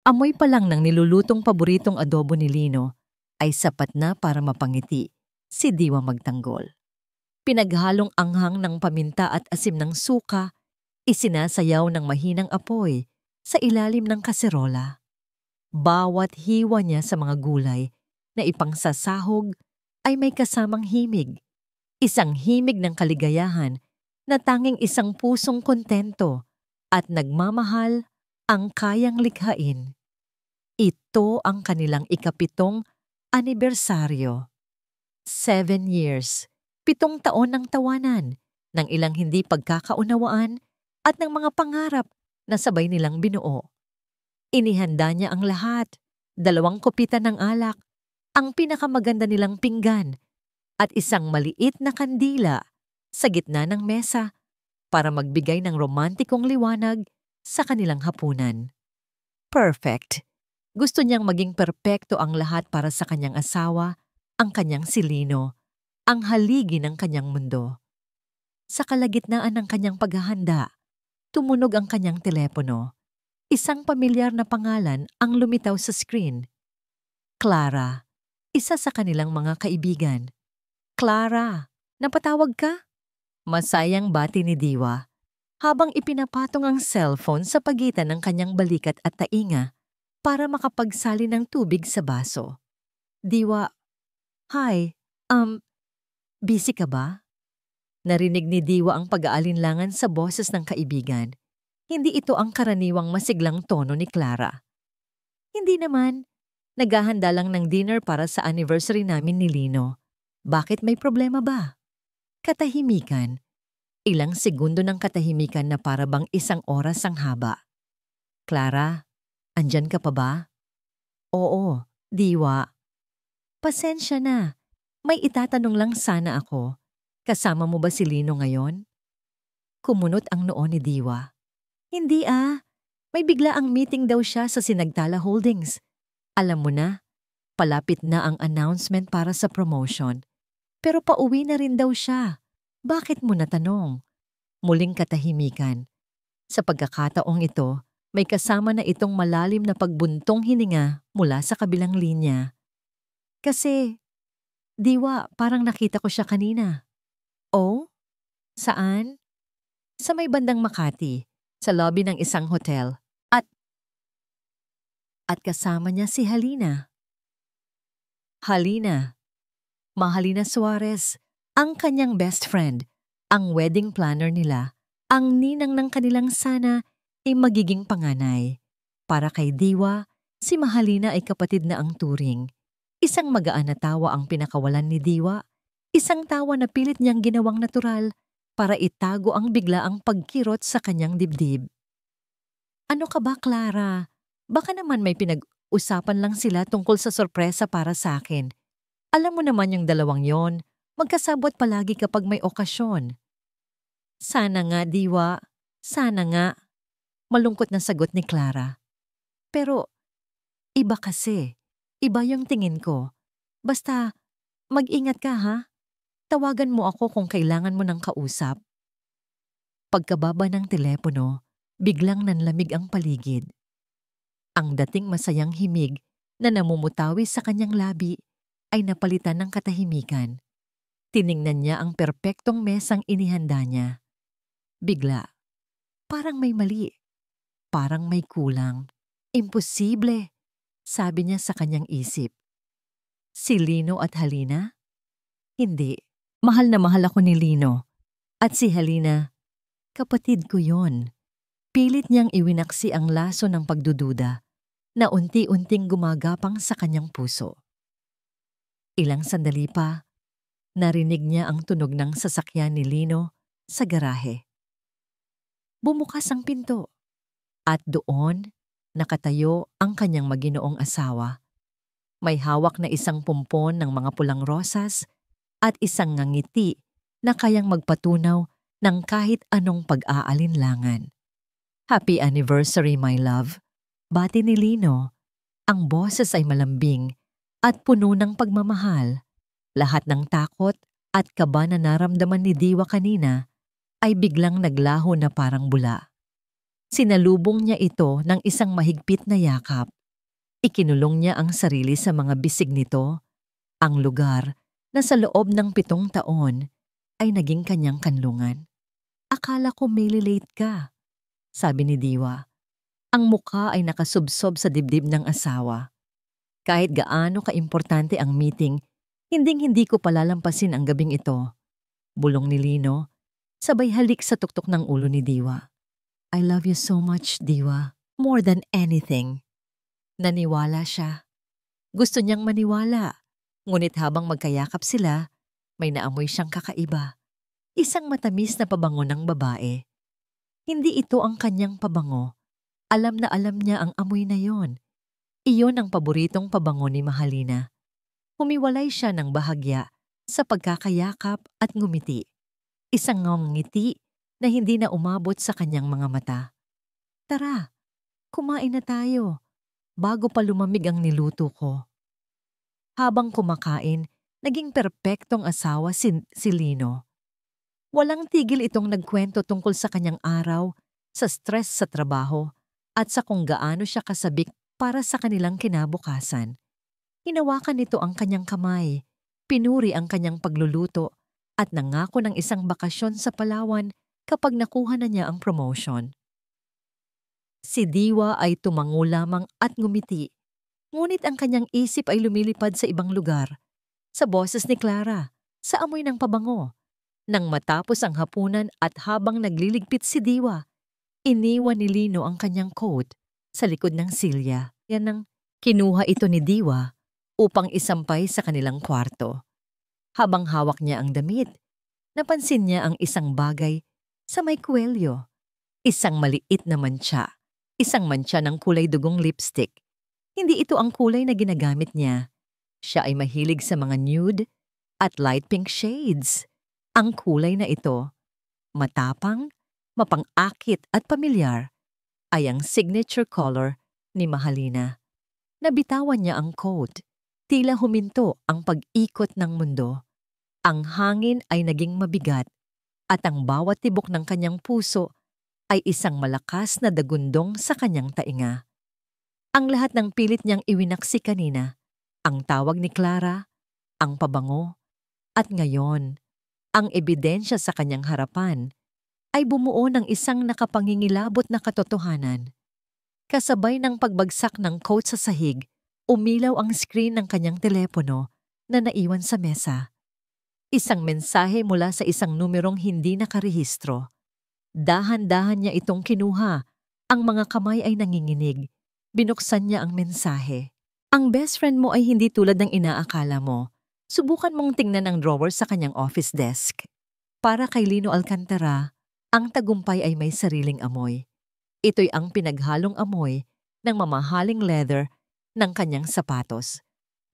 Amoy pa lang ng nilulutong paboritong adobo ni Lino ay sapat na para mapangiti si Diwa magtanggol. Pinaghalong anghang ng paminta at asim ng suka, isinasayaw ng mahinang apoy sa ilalim ng kaserola. Bawat hiwa niya sa mga gulay na ipangsasahog ay may kasamang himig. Isang himig ng kaligayahan na tanging isang pusong kontento at nagmamahal ang kayang likhain. Ito ang kanilang ikapitong anibersaryo. 7 years, 7 taon ng tawanan, ng ilang hindi pagkakaunawaan at ng mga pangarap na sabay nilang binuo. Inihanda niya ang lahat, 2 kopitan ng alak, ang pinakamaganda nilang pinggan, at isang maliit na kandila sa gitna ng mesa para magbigay ng romantikong liwanag sa kanilang hapunan. Perfect. Gusto niyang maging perpekto ang lahat para sa kanyang asawa, ang kanyang si Lino, ang haligi ng kanyang mundo. Sa kalagitnaan ng kanyang paghahanda, tumunog ang kanyang telepono. Isang pamilyar na pangalan ang lumitaw sa screen. Clara, isa sa kanilang mga kaibigan. Clara, napatawag ka? Masayang bati ni Diwa habang ipinapatong ang cellphone sa pagitan ng kanyang balikat at tainga para makapagsali ng tubig sa baso. Diwa, hi, busy ka ba? Narinig ni Diwa ang pag-aalinlangan sa boses ng kaibigan. Hindi ito ang karaniwang masiglang tono ni Clara. Hindi naman. Naghahanda lang ng dinner para sa anniversary namin ni Lino. Bakit, may problema ba? Katahimikan. Ilang segundo ng katahimikan na para bang 1 oras ang haba. Clara, andyan ka pa ba? Oo, Diwa. Pasensya na. May itatanong lang sana ako. Kasama mo ba si Lino ngayon? Kumunot ang noo ni Diwa. Hindi May biglaang meeting daw siya sa Sinagtala Holdings. Alam mo na, palapit na ang announcement para sa promotion. Pero pauwi na rin daw siya. Bakit mo natanong? Muling katahimikan. Sa pagkakataong ito, may kasama na itong malalim na pagbuntong hininga mula sa kabilang linya. Kasi, Diwa, parang nakita ko siya kanina. Oh? Saan? Sa may bandang Makati, sa lobby ng isang hotel. At kasama niya si Halina. Halina. Mahalina Suarez, ang kanyang best friend, ang wedding planner nila, ang ninang ng kanilang sana ay magiging panganay. Para kay Diwa, si Mahalina ay kapatid na ang turing. Isang magaan na tawa ang pinakawalan ni Diwa, isang tawa na pilit niyang ginawang natural para itago ang biglaang pagkirot sa kanyang dibdib. Ano ka ba, Clara? Baka naman may pinag-usapan lang sila tungkol sa sorpresa para sa akin. Alam mo naman yung dalawang yon, magkasabot palagi kapag may okasyon. Sana nga, Diwa. Sana nga. Malungkot na sagot ni Clara. Pero, iba kasi. Iba yung tingin ko. Basta, mag-ingat ka ha. Tawagan mo ako kung kailangan mo ng kausap. Pagkababa ng telepono, biglang nanlamig ang paligid. Ang dating masayang himig na namumutawi sa kanyang labi ay napalitan ng katahimikan. Tiningnan niya ang perpektong mesang inihanda niya. Bigla, parang may mali. Parang may kulang. Imposible, sabi niya sa kanyang isip. Si Lino at Halina? Hindi. Mahal na mahal ako ni Lino. At si Halina, kapatid ko yon. Pilit niyang iwinaksi ang laso ng pagdududa na unti-unting gumagapang sa kanyang puso. Ilang sandali pa, narinig niya ang tunog ng sasakyan ni Lino sa garahe. Bumukas ang pinto at doon nakatayo ang kanyang maginoong asawa. May hawak na isang pumpon ng mga pulang rosas at isang ngangiti na kayang magpatunaw ng kahit anong pag-aalinlangan. Happy anniversary, my love. Bati ni Lino. Ang boses ay malambing at puno ng pagmamahal. Lahat ng takot at kaba na naramdaman ni Diwa kanina ay biglang naglaho na parang bula. Sinalubong niya ito ng isang mahigpit na yakap. Ikinulong niya ang sarili sa mga bisig nito, ang lugar na sa loob ng 7 taon ay naging kanyang kanlungan. Akala ko may late ka, sabi ni Diwa. Ang mukha ay nakasubsob sa dibdib ng asawa. Kahit gaano kaimportante ang meeting, hinding-hindi ko palalampasin ang gabing ito. Bulong ni Lino, sabay halik sa tuktok ng ulo ni Diwa. I love you so much, Diwa. More than anything. Naniwala siya. Gusto niyang maniwala. Ngunit habang magkayakap sila, may naamoy siyang kakaiba. Isang matamis na pabango ng babae. Hindi ito ang kanyang pabango. Alam na alam niya ang amoy na yon. Iyon ang paboritong pabango ni Mahalina. Humiwalay siya ng bahagya sa pagkakayakap at ngumiti. Isang ngiti na hindi na umabot sa kanyang mga mata. Tara, kumain na tayo, bago pa lumamig ang niluto ko. Habang kumakain, naging perpektong asawa si Lino. Walang tigil itong nagkwento tungkol sa kanyang araw, sa stress sa trabaho, at sa kung gaano siya kasabik para sa kanilang kinabukasan. Hinawakan nito ang kanyang kamay, pinuri ang kanyang pagluluto, at nangako ng isang bakasyon sa Palawan kapag nakuha na niya ang promotion. Si Diwa ay tumango lamang at ngumiti, ngunit ang kanyang isip ay lumilipad sa ibang lugar, sa boses ni Clara, sa amoy ng pabango. Nang matapos ang hapunan at habang nagliligpit si Diwa, iniwan ni Lino ang kanyang coat sa likod ng silya. Yan ang kinuha ito ni Diwa upang isampay sa kanilang kwarto. Habang hawak niya ang damit, napansin niya ang isang bagay sa may kuwelyo. Isang maliit na mantsa. Isang mantsa ng kulay dugong lipstick. Hindi ito ang kulay na ginagamit niya. Siya ay mahilig sa mga nude at light pink shades. Ang kulay na ito, matapang, mapang-akit at pamilyar, ay ang signature color ni Mahalina. Nabitawan niya ang coat. Tila huminto ang pag-ikot ng mundo. Ang hangin ay naging mabigat at ang bawat tibok ng kanyang puso ay isang malakas na dagundong sa kanyang tainga. Ang lahat ng pilit niyang iwinaksi kanina, ang tawag ni Clara, ang pabango, at ngayon, ang ebidensya sa kanyang harapan ay bumuo ng isang nakapangingilabot na katotohanan. Kasabay ng pagbagsak ng coat sa sahig, umilaw ang screen ng kanyang telepono na naiwan sa mesa. Isang mensahe mula sa isang numerong hindi nakarehistro. Dahan-dahan niya itong kinuha. Ang mga kamay ay nanginginig. Binuksan niya ang mensahe. Ang best friend mo ay hindi tulad ng inaakala mo. Subukan mong tingnan ang drawer sa kanyang office desk. Para kay Lino Alcantara, ang tagumpay ay may sariling amoy. Ito'y ang pinaghalong amoy ng mamahaling leather ng kanyang sapatos,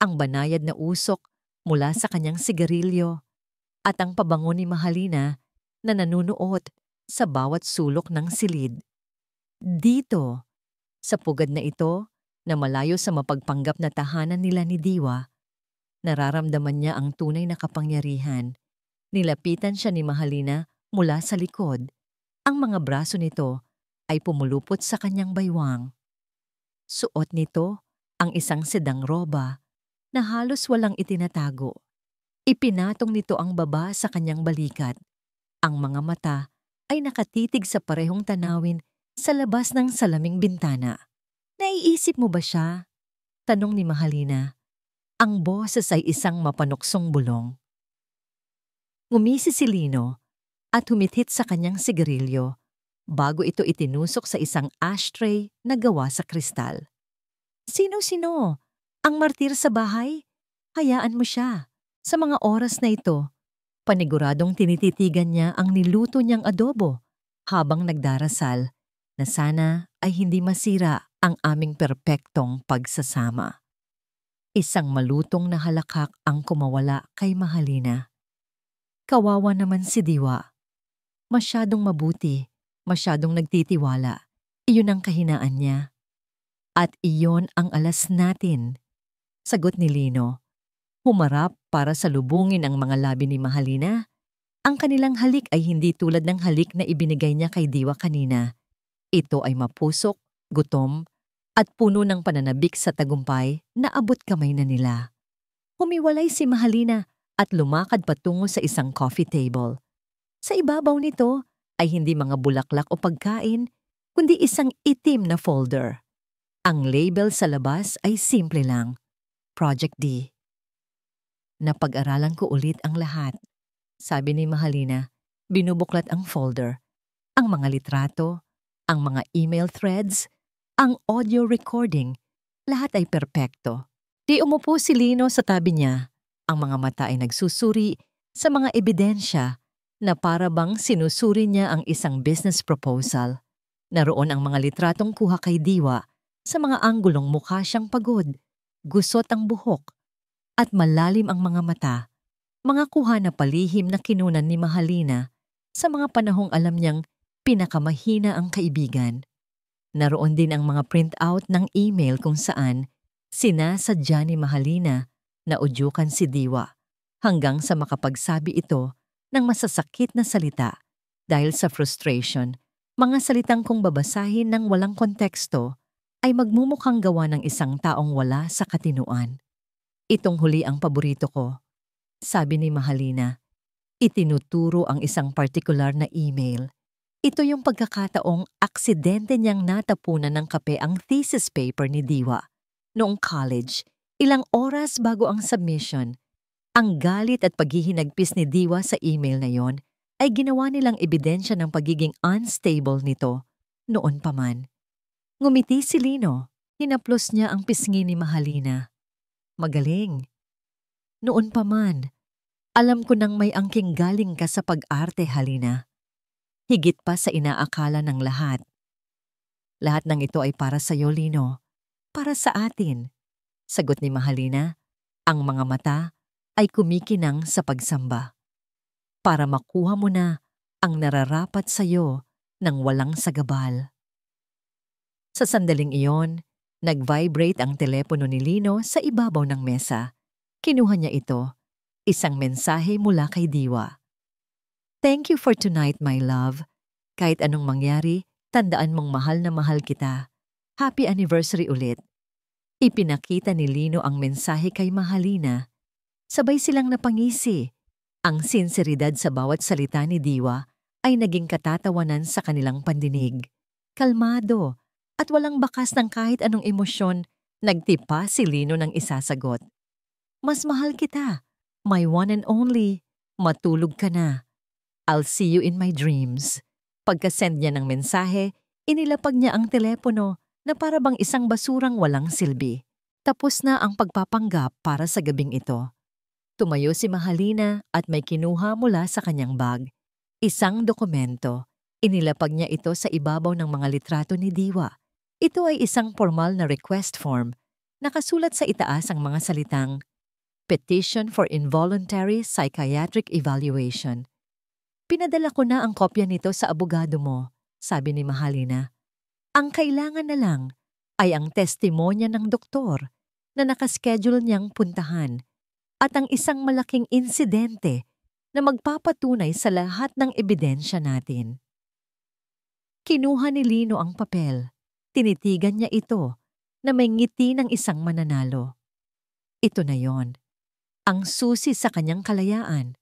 ang banayad na usok mula sa kanyang sigarilyo, at ang pabango ni Mahalina na nanunuot sa bawat sulok ng silid. Dito, sa pugad na ito, na malayo sa mapagpanggap na tahanan nila ni Diwa, nararamdaman niya ang tunay na kapangyarihan. Nilapitan siya ni Mahalina mula sa likod. Ang mga braso nito ay pumulupot sa kanyang baywang. Suot nito ang isang sedang roba na halos walang itinatago. Ipinatong nito ang baba sa kanyang balikat. Ang mga mata ay nakatitig sa parehong tanawin sa labas ng salaming bintana. Naiisip mo ba siya? Tanong ni Mahalina. Ang boses ay isang mapanuksong bulong. Ngumisi si Lino at humithit sa kanyang sigarilyo bago ito itinusok sa isang ashtray na gawa sa kristal. Sino-sino? Ang martir sa bahay? Hayaan mo siya. Sa mga oras na ito, paniguradong tinititigan niya ang niluto niyang adobo habang nagdarasal na sana ay hindi masira ang aming perpektong pagsasama. Isang malutong na halakak ang kumawala kay Mahalina. Kawawa naman si Diwa. Masyadong mabuti, masyadong nagtitiwala. Iyon ang kahinaan niya. At iyon ang alas natin. Sagot ni Lino. Humarap para salubungin ang mga labi ni Mahalina. Ang kanilang halik ay hindi tulad ng halik na ibinigay niya kay Diwa kanina. Ito ay mapusok, gutom, at puno ng pananabik sa tagumpay na abot kamay na nila. Humiwalay si Mahalina at lumakad patungo sa isang coffee table. Sa ibabaw nito ay hindi mga bulaklak o pagkain, kundi isang itim na folder. Ang label sa labas ay simple lang, Project D. Napag-aralan ko ulit ang lahat, sabi ni Mahalina. Binubuklat ang folder, ang mga litrato, ang mga email threads, ang audio recording, lahat ay perpekto. Di umupo si Lino sa tabi niya. Ang mga mata ay nagsusuri sa mga ebidensya na para bang sinusuri niya ang isang business proposal. Naroon ang mga litratong kuha kay Diwa sa mga anggulong mukha siyang pagod, gusot ang buhok, at malalim ang mga mata. Mga kuha na palihim na kinunan ni Mahalina sa mga panahong alam niyang pinakamahina ang kaibigan. Naroon din ang mga print-out ng email kung saan sinasadya ni Mahalina na udyukan si Diwa hanggang sa makapagsabi ito ng masasakit na salita dahil sa frustration. Mga salitang kung babasahin ng walang konteksto ay magmumukhang gawa ng isang taong wala sa katinuan. Itong huli ang paborito ko, sabi ni Mahalina. Itinuturo ang isang partikular na email. Ito yung pagkakataong aksidente niyang natapunan ng kape ang thesis paper ni Diwa. Noong college, ilang oras bago ang submission, ang galit at paghihinagpis ni Diwa sa email na yon ay ginawa nilang ebidensya ng pagiging unstable nito noon pa man. Ngumiti si Lino. Hinaplos niya ang pisngi ni Mahalina. Magaling. Noon pa man, alam ko nang may angking galing ka sa pag-arte, Halina. Higit pa sa inaakala ng lahat. Lahat ng ito ay para sa iyo, Lino. Para sa atin. Sagot ni Mahalina. Ang mga mata ay kumikinang sa pagsamba. Para makuha mo na ang nararapat sa iyo ng walang sagabal. Sa sandaling iyon, nag-vibrate ang telepono ni Lino sa ibabaw ng mesa. Kinuha niya ito. Isang mensahe mula kay Diwa. Thank you for tonight, my love. Kahit anong mangyari, tandaan mong mahal na mahal kita. Happy anniversary ulit. Ipinakita ni Lino ang mensahe kay Mahalina. Sabay silang napangisi. Ang sinseridad sa bawat salita ni Diwa ay naging katatawanan sa kanilang pandinig. Kalmado at walang bakas ng kahit anong emosyon, nagtipa si Lino ng isasagot. Mas mahal kita, my one and only. Matulog ka na. I'll see you in my dreams. Pagka-send niya ng mensahe, inilapag niya ang telepono na para bang isang basurang walang silbi. Tapos na ang pagpapanggap para sa gabing ito. Tumayo si Mahalina at may kinuha mula sa kanyang bag. Isang dokumento. Inilapag niya ito sa ibabaw ng mga litrato ni Diwa. Ito ay isang formal na request form. Nakasulat sa itaas ang mga salitang Petition for Involuntary Psychiatric Evaluation. Pinadala ko na ang kopya nito sa abogado mo, sabi ni Mahalina. Ang kailangan na lang ay ang testimonya ng doktor na nakaschedule niyang puntahan at ang isang malaking insidente na magpapatunay sa lahat ng ebidensya natin. Kinuha ni Lino ang papel. Tinitigan niya ito na may ngiti ng isang mananalo. Ito na yon. Ang susi sa kanyang kalayaan.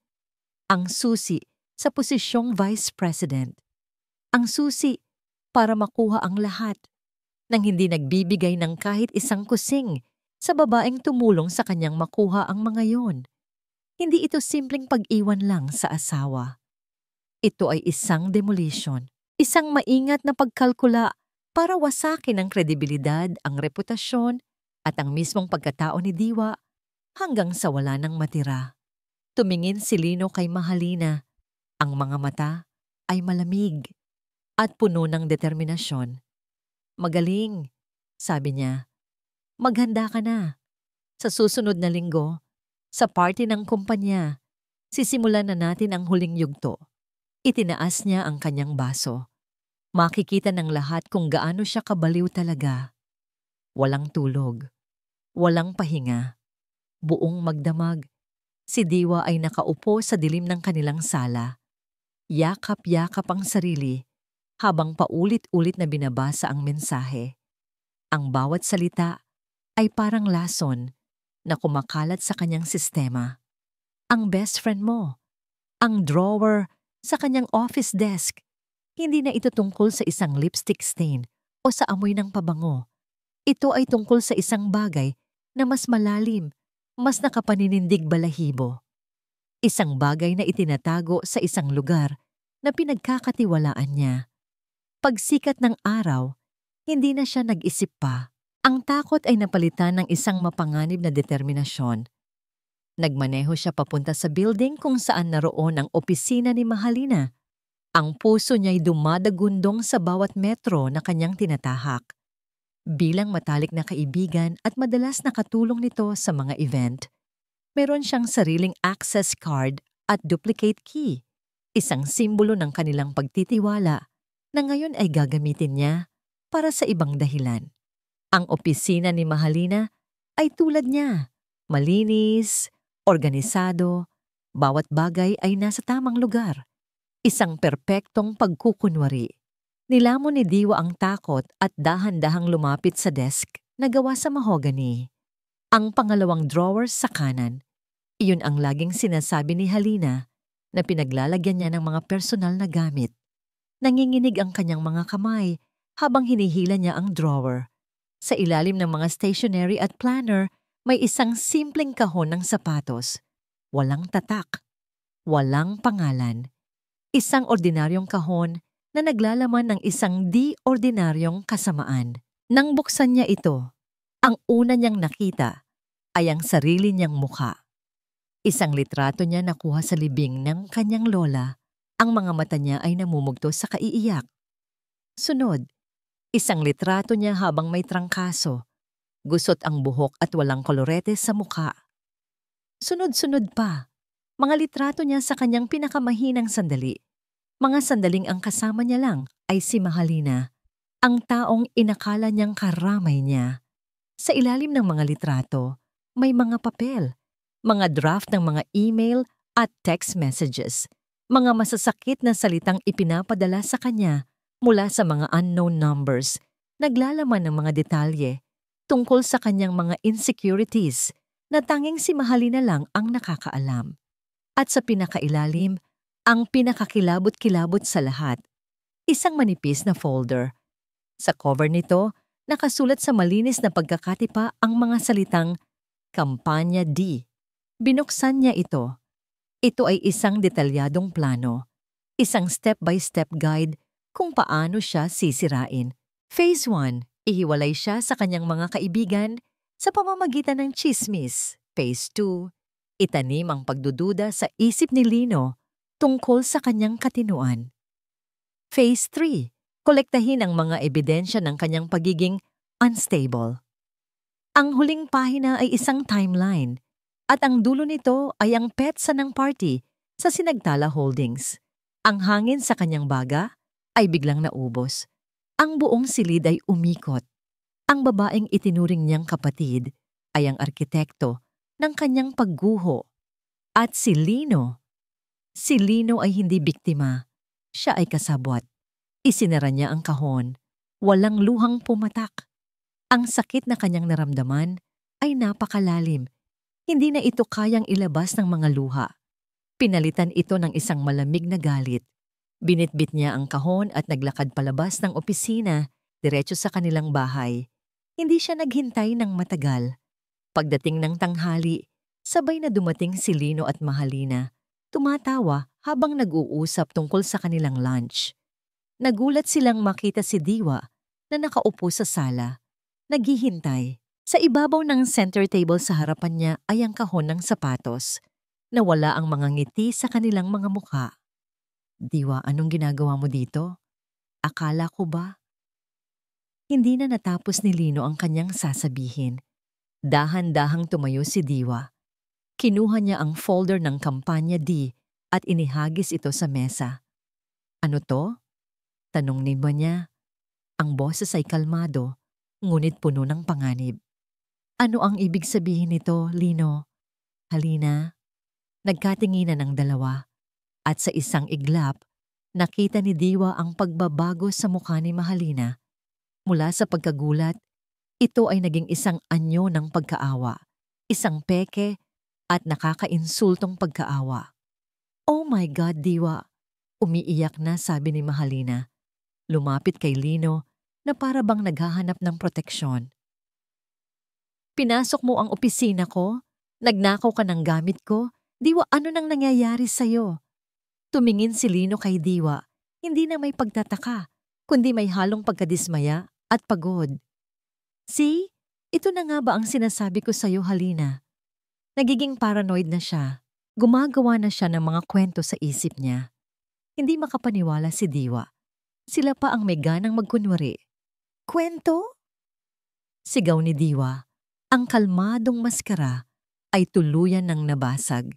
Ang susi sa posisyong Vice President. Ang susi para makuha ang lahat nang hindi nagbibigay ng kahit isang kusing sa babaeng tumulong sa kanyang makuha ang mga yon. Hindi ito simpleng pag-iwan lang sa asawa. Ito ay isang demolition, isang maingat na pagkalkula para wasakin ang kredibilidad, ang reputasyon at ang mismong pagkatao ni Diwa hanggang sa wala nang matira. Tumingin si Lino kay Mahalina. Ang mga mata ay malamig at puno ng determinasyon. Magaling, sabi niya. Maghanda ka na. Sa susunod na linggo, sa party ng kumpanya, sisimulan na natin ang huling yugto. Itinaas niya ang kanyang baso. Makikita ng lahat kung gaano siya kabaliw talaga. Walang tulog. Walang pahinga. Buong magdamag. Si Diwa ay nakaupo sa dilim ng kanilang sala. Yakap-yakap ang sarili habang paulit-ulit na binabasa ang mensahe. Ang bawat salita ay parang lason na kumakalat sa kanyang sistema. Ang best friend mo, ang drawer sa kanyang office desk. Hindi na ito tungkol sa isang lipstick stain o sa amoy ng pabango. Ito ay tungkol sa isang bagay na mas malalim, mas nakapaninindig balahibo. Isang bagay na itinatago sa isang lugar na pinagkakatiwalaan niya. Pagsikat ng araw, hindi na siya nag-isip pa. Ang takot ay napalitan ng isang mapanganib na determinasyon. Nagmaneho siya papunta sa building kung saan naroon ang opisina ni Mahalina. Ang puso niya'y dumadagundong sa bawat metro na kanyang tinatahak. Bilang matalik na kaibigan at madalas nakatulong nito sa mga event, meron siyang sariling access card at duplicate key, isang simbolo ng kanilang pagtitiwala na ngayon ay gagamitin niya para sa ibang dahilan. Ang opisina ni Mahalina ay tulad niya, malinis, organisado, bawat bagay ay nasa tamang lugar. Isang perpektong pagkukunwari. Nilamon ni Diwa ang takot at dahan-dahang lumapit sa desk na gawa sa mahogany. Ang pangalawang drawer sa kanan. Iyon ang laging sinasabi ni Halina na pinaglalagyan niya ng mga personal na gamit. Nanginginig ang kanyang mga kamay habang hinihila niya ang drawer. Sa ilalim ng mga stationery at planner, may isang simpleng kahon ng sapatos. Walang tatak. Walang pangalan. Isang ordinaryong kahon na naglalaman ng isang di-ordinaryong kasamaan. Nang buksan niya ito, ang una niyang nakita ay ang sarili niyang mukha. Isang litrato niya nakuha sa libing ng kanyang lola. Ang mga mata niya ay namumugto sa kaiiyak. Sunod, isang litrato niya habang may trangkaso. Gusot ang buhok at walang kolorete sa mukha. Sunod-sunod pa, mga litrato niya sa kanyang pinakamahinang sandali. Mga sandaling ang kasama niya lang ay si Mahalina, ang taong inakala niyang karamay niya. Sa ilalim ng mga litrato, may mga papel, mga draft ng mga email at text messages, mga masasakit na salitang ipinapadala sa kanya mula sa mga unknown numbers, naglalaman ng mga detalye tungkol sa kanyang mga insecurities na tanging si Mahalina lang ang nakakaalam. At sa pinakailalim, ang pinakakilabot-kilabot sa lahat, isang manipis na folder. Sa cover nito, nakasulat sa malinis na pagkakatipa ang mga salitang Kampanya D. Binuksan niya ito. Ito ay isang detalyadong plano, isang step-by-step guide kung paano siya sisirain. Phase 1, ihiwalay siya sa kanyang mga kaibigan sa pamamagitan ng tsismis. Phase 2, itanim ang pagdududa sa isip ni Lino tungkol sa kanyang katinuan. Phase 3, kolektahin ang mga ebidensya ng kanyang pagiging unstable. Ang huling pahina ay isang timeline at ang dulo nito ay ang petsa ng party sa Sinagtala Holdings. Ang hangin sa kanyang baga ay biglang naubos. Ang buong silid ay umikot. Ang babaeng itinuring niyang kapatid ay ang arkitekto ng kanyang pagguho. At si Lino ay hindi biktima. Siya ay kasabwat. Isinara niya ang kahon. Walang luhang pumatak. Ang sakit na kanyang naramdaman ay napakalalim. Hindi na ito kayang ilabas ng mga luha. Pinalitan ito ng isang malamig na galit. Binitbit niya ang kahon at naglakad palabas ng opisina, diretso sa kanilang bahay. Hindi siya naghintay ng matagal. Pagdating ng tanghali, sabay na dumating si Lino at Mahalina. Tumatawa habang nag-uusap tungkol sa kanilang lunch. Nagulat silang makita si Diwa na nakaupo sa sala. Naghihintay. Sa ibabaw ng center table sa harapan niya ay ang kahon ng sapatos. Nawala ang mga ngiti sa kanilang mga mukha. Diwa, anong ginagawa mo dito? Akala ko ba? Hindi na natapos ni Lino ang kanyang sasabihin. Dahan-dahang tumayo si Diwa. Kinuha niya ang folder ng Kampanya D at inihagis ito sa mesa. Ano to? Tanong ni niya. Ang boses ay kalmado, ngunit puno ng panganib. Ano ang ibig sabihin nito, Lino? Halina. Nagkatinginan ang dalawa. At sa isang iglap, Nakita ni Diwa ang pagbabago sa mukha ni Mahalina. Mula sa pagkagulat, ito ay naging isang anyo ng pagkaawa, isang peke at nakakainsultong pagkaawa. "Oh my God, Diwa!" Umiiyak na sabi ni Mahalina. Lumapit kay Lino na para bang naghahanap ng proteksyon. "Pinasok mo ang opisina ko? Nagnakaw ka ng gamit ko? Diwa, ano nang nangyayari sa'yo?" Tumingin si Lino kay Diwa, hindi na may pagtataka, kundi may halong pagkadismaya at pagod. "See? Ito na nga ba ang sinasabi ko sa'yo, Halina?" Nagiging paranoid na siya. Gumagawa na siya ng mga kwento sa isip niya. Hindi makapaniwala si Diwa. Sila pa ang may ganang magkunwari. "Kwento?" Sigaw ni Diwa. Ang kalmadong maskara ay tuluyan ng nabasag.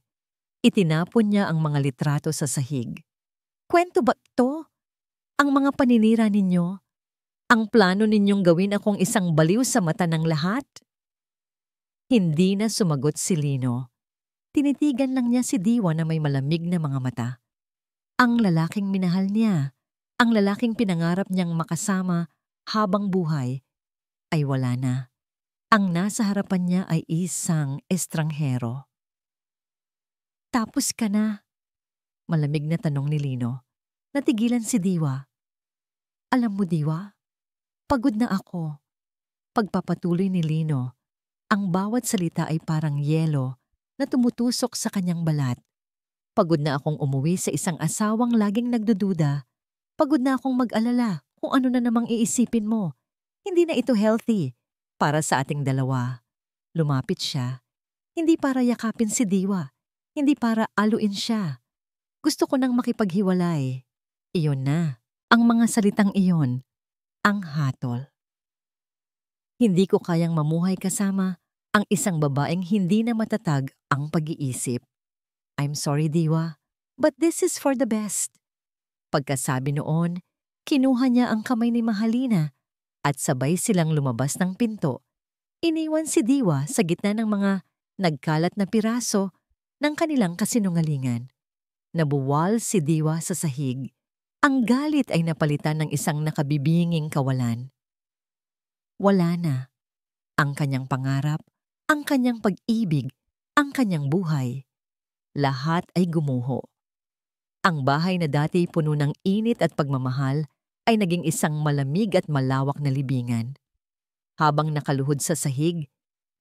Itinapon niya ang mga litrato sa sahig. "Kwento ba to? Ang mga paninira ninyo? Ang plano ninyong gawin akong isang baliw sa mata ng lahat?" Hindi na sumagot si Lino. Tinitigan lang niya si Diwa na may malamig na mga mata. Ang lalaking minahal niya, ang lalaking pinangarap niyang makasama habang buhay, ay wala na. Ang nasa harapan niya ay isang estranghero. "Tapos ka na?" Malamig na tanong ni Lino. Natigilan si Diwa. "Alam mo, Diwa, pagod na ako." Pagpapatuloy ni Lino, ang bawat salita ay parang yelo na tumutusok sa kanyang balat. "Pagod na akong umuwi sa isang asawang laging nagdududa. Pagod na akong mag-alala kung ano na namang iisipin mo. Hindi na ito healthy para sa ating dalawa." Lumapit siya. Hindi para yakapin si Diwa. Hindi para aluin siya. Gusto ko nang makipaghiwalay. Iyon na. Ang mga salitang iyon. Ang hatol. Hindi ko kayang mamuhay kasama ang isang babaeng hindi na matatag ang pag-iisip. "I'm sorry, Diwa, but this is for the best." Pagkasabi noon, kinuha niya ang kamay ni Mahalina at sabay silang lumabas ng pinto. Iniwan si Diwa sa gitna ng mga nagkalat na piraso ng kanilang kasinungalingan. Nabuwal si Diwa sa sahig. Ang galit ay napalitan ng isang nakabibinging kawalan. Wala na. Ang kanyang pangarap, ang kanyang pag-ibig, ang kanyang buhay. Lahat ay gumuho. Ang bahay na dati puno ng init at pagmamahal ay naging isang malamig at malawak na libingan. Habang nakaluhod sa sahig,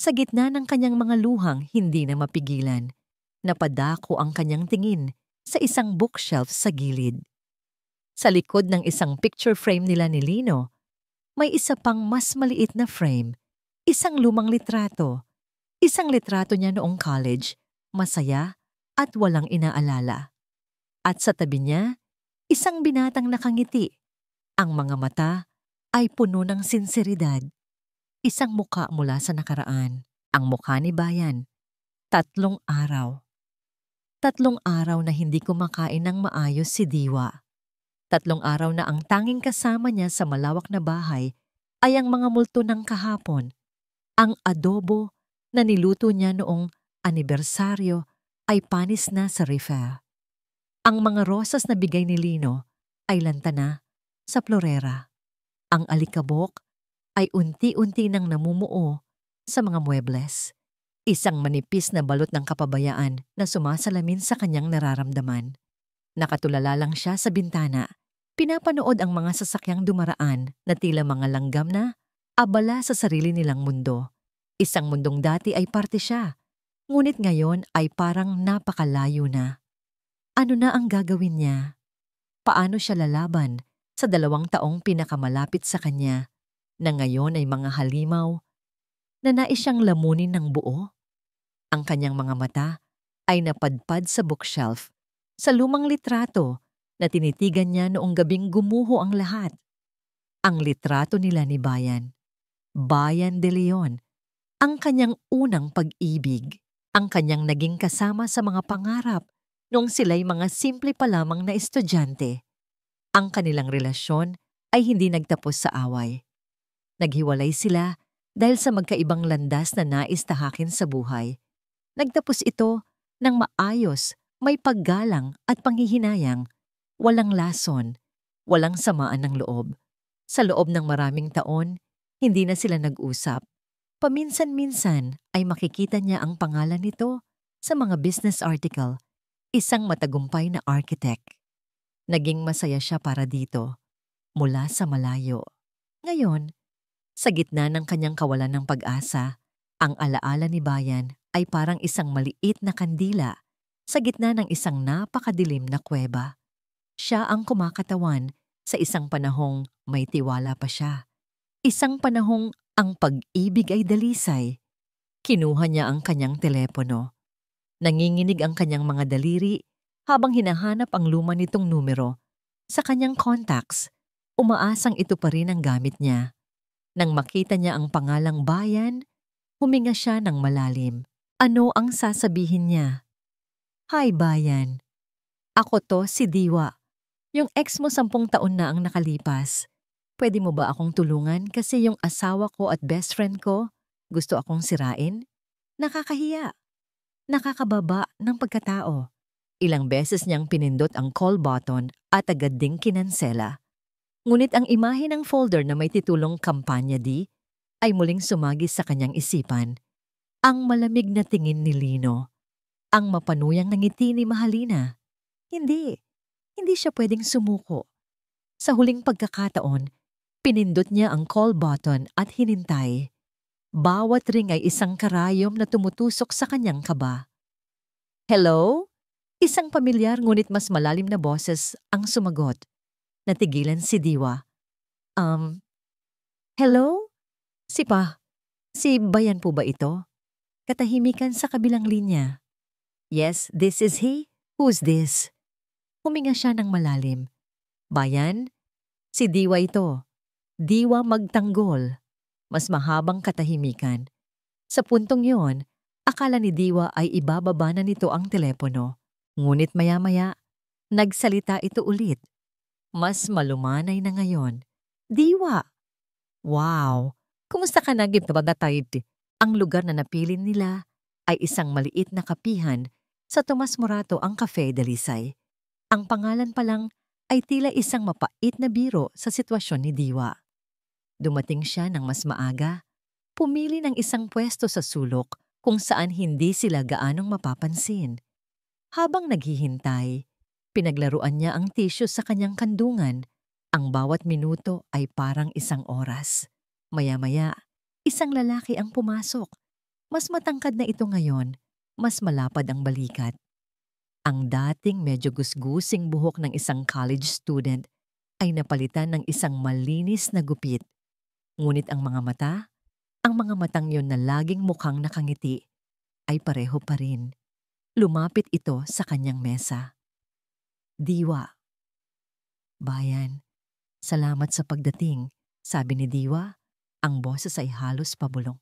sa gitna ng kanyang mga luhang hindi na mapigilan, napadako ang kanyang tingin sa isang bookshelf sa gilid. Sa likod ng isang picture frame nila ni Lino, may isa pang mas maliit na frame, isang lumang litrato. Isang litrato niya noong college, masaya at walang inaalala. At sa tabi niya, isang binatang nakangiti. Ang mga mata ay puno ng sinseridad. Isang muka mula sa nakaraan, ang mukha ni Bayan. 3 araw. 3 araw na hindi kumakain ng maayos si Diwa. 3 araw na ang tanging kasama niya sa malawak na bahay ay ang mga multo ng kahapon. Ang adobo na niluto niya noong anibersaryo ay panis na sa refer. Ang mga rosas na bigay ni Lino ay lanta na sa florera. Ang alikabok ay unti-unti nang namumuo sa mga muebles. Isang manipis na balot ng kapabayaan na sumasalamin sa kanyang nararamdaman. Nakatulala lang siya sa bintana. Pinapanood ang mga sasakyang dumaraan na tila mga langgam na abala sa sarili nilang mundo. Isang mundong dati ay parte siya, ngunit ngayon ay parang napakalayo na. Ano na ang gagawin niya? Paano siya lalaban sa 2 taong pinakamalapit sa kanya na ngayon ay mga halimaw na nais siyang lamunin ng buo? Ang kanyang mga mata ay napadpad sa bookshelf, sa lumang litrato na tinitigan niya noong gabing gumuho ang lahat. Ang litrato nila ni Bayan. Bayan de Leon. Ang kanyang unang pag-ibig. Ang kanyang naging kasama sa mga pangarap noong sila'y mga simple pa lamang na estudyante. Ang kanilang relasyon ay hindi nagtapos sa away. Naghiwalay sila dahil sa magkaibang landas na nais tahakin sa buhay. Nagtapos ito ng maayos, may paggalang at panghihinayang. Walang lason, walang samaan ng loob. Sa loob ng maraming taon, hindi na sila nag-usap. Paminsan-minsan ay makikita niya ang pangalan nito sa mga business article, isang matagumpay na architect. Naging masaya siya para dito, mula sa malayo. Ngayon, sa gitna ng kanyang kawalan ng pag-asa, ang alaala ni Bayan ay parang isang maliit na kandila sa gitna ng isang napakadilim na kuweba. Siya ang kumakatawan sa isang panahong may tiwala pa siya. Isang panahong ang pag-ibig ay dalisay. Kinuha niya ang kanyang telepono. Nanginginig ang kanyang mga daliri habang hinahanap ang luma nitong numero. Sa kanyang contacts, umaasang ito pa rin ang gamit niya. Nang makita niya ang pangalang Bayan, huminga siya ng malalim. Ano ang sasabihin niya? Hi Bayan, ako to si Diwa. Yung ex mo 10 taon na ang nakalipas. Pwede mo ba akong tulungan kasi yung asawa ko at best friend ko gusto akong sirain? Nakakahiya. Nakakababa ng pagkatao. Ilang beses niyang pinindot ang call button at agad ding kinansela. Ngunit ang imahe ng folder na may titulong Kampanya D ay muling sumagis sa kanyang isipan. Ang malamig na tingin ni Lino. Ang mapanuyang ngiti ni Mahalina. Hindi siya pwedeng sumuko. Sa huling pagkakataon, pinindot niya ang call button at hinintay. Bawat ring ay isang karayom na tumutusok sa kanyang kaba. Hello? Isang pamilyar ngunit mas malalim na boses ang sumagot. Natigilan si Diwa. Hello? Si Bayan po ba ito? Katahimikan sa kabilang linya. Yes, this is he. Who's this? Huminga siya ng malalim. Bayan? Si Diwa ito. Diwa magtanggol. Mas mahabang katahimikan. Sa puntong yon, akala ni Diwa ay ibababa na nito ang telepono. Ngunit maya-maya, nagsalita ito ulit. Mas malumanay na ngayon. Diwa! Wow! Kumusta ka na gibtabadatayid? Ang lugar na napili nila ay isang maliit na kapihan sa Tomas Morato ang Cafe Dalisay. Ang pangalan pa lang ay tila isang mapait na biro sa sitwasyon ni Diwa. Dumating siya ng mas maaga, pumili ng isang pwesto sa sulok kung saan hindi sila gaanong mapapansin. Habang naghihintay, pinaglaruan niya ang tissue sa kanyang kandungan. Ang bawat minuto ay parang isang oras. Maya-maya, isang lalaki ang pumasok. Mas matangkad na ito ngayon, mas malapad ang balikat. Ang dating medyo gusgusing buhok ng isang college student ay napalitan ng isang malinis na gupit. Ngunit ang mga matang yon na laging mukhang nakangiti, ay pareho pa rin. Lumapit ito sa kanyang mesa. Diwa. Bayan, salamat sa pagdating, sabi ni Diwa. Ang boses ay halos pabulong.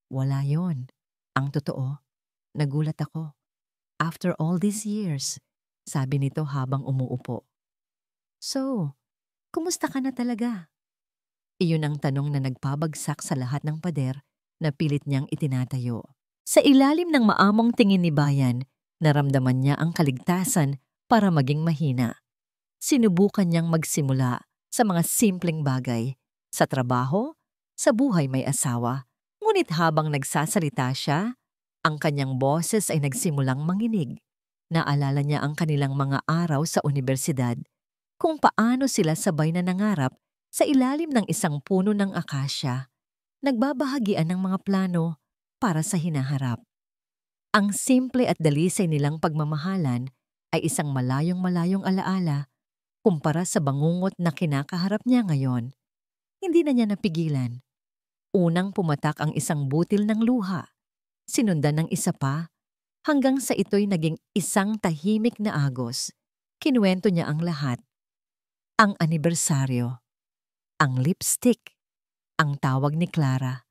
Wala yon. Ang totoo, nagulat ako. After all these years, sabi nito habang umuupo. So, kumusta ka na talaga? Iyon ang tanong na nagpabagsak sa lahat ng pader na pilit niyang itinatayo. Sa ilalim ng maamong tingin ni Bayan, naramdaman niya ang kaligtasan para maging mahina. Sinubukan niyang magsimula sa mga simpleng bagay, sa trabaho, sa buhay may asawa. Ngunit habang nagsasalita siya, ang kanyang boses ay nagsimulang manginig. Naalala niya ang kanilang mga araw sa unibersidad, kung paano sila sabay na nangarap sa ilalim ng isang puno ng akasya, nagbabahagian ng mga plano para sa hinaharap. Ang simple at dalisay nilang pagmamahalan ay isang malayong-malayong alaala kumpara sa bangungot na kinakaharap niya ngayon. Hindi na niya napigilan. Unang pumatak ang isang butil ng luha. Sinundan ng isa pa, hanggang sa ito'y naging isang tahimik na agos. Kinuwento niya ang lahat. Ang anibersaryo, ang lipstick, ang tawag ni Clara,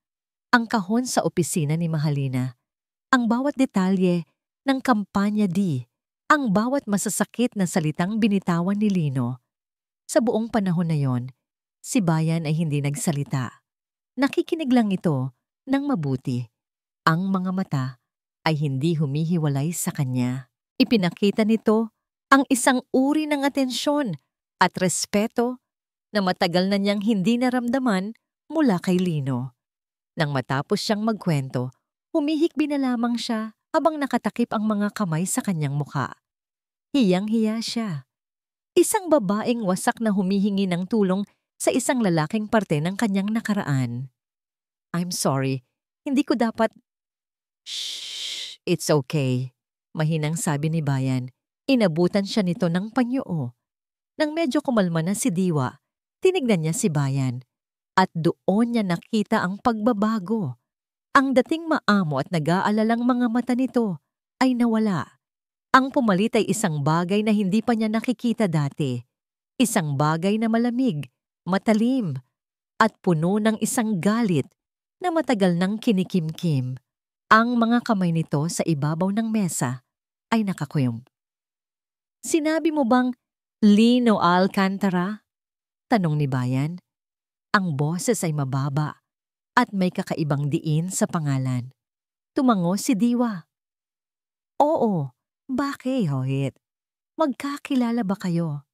ang kahon sa opisina ni Mahalina, ang bawat detalye ng Kampanya D, ang bawat masasakit na salitang binitawan ni Lino. Sa buong panahon na yon, si Bayan ay hindi nagsalita. Nakikinig lang ito ng mabuti. Ang mga mata ay hindi humihiwalay sa kanya. Ipinakita nito Ang isang uri ng atensyon at respeto na matagal na niyang hindi naramdaman mula kay Lino. Nang matapos siyang magkwento, humihikbi na lamang siya habang nakatakip ang mga kamay sa kanyang mukha. Hiyang-hiya siya. Isang babaeng wasak na humihingi ng tulong sa isang lalaking parte ng kanyang nakaraan. "I'm sorry, hindi ko dapat—" "Shh, it's okay," mahinang sabi ni Bayan. Inabutan siya nito ng panyoo. Nang medyo kumalma na si Diwa, tinignan niya si Bayan at doon niya nakita ang pagbabago. Ang dating maamo at nag-aalalang mga mata nito ay nawala. Ang pumalit ay isang bagay na hindi pa niya nakikita dati. Isang bagay na malamig, matalim, at puno ng isang galit na matagal nang kinikimkim. Ang mga kamay nito sa ibabaw ng mesa ay nakakuyom. "Sinabi mo bang Lino Alcantara?" tanong ni Bayan. Ang boses ay mababa at may kakaibang diin sa pangalan. Tumango si Diwa. "Oo, bakit, Hohit? Magkakilala ba kayo?"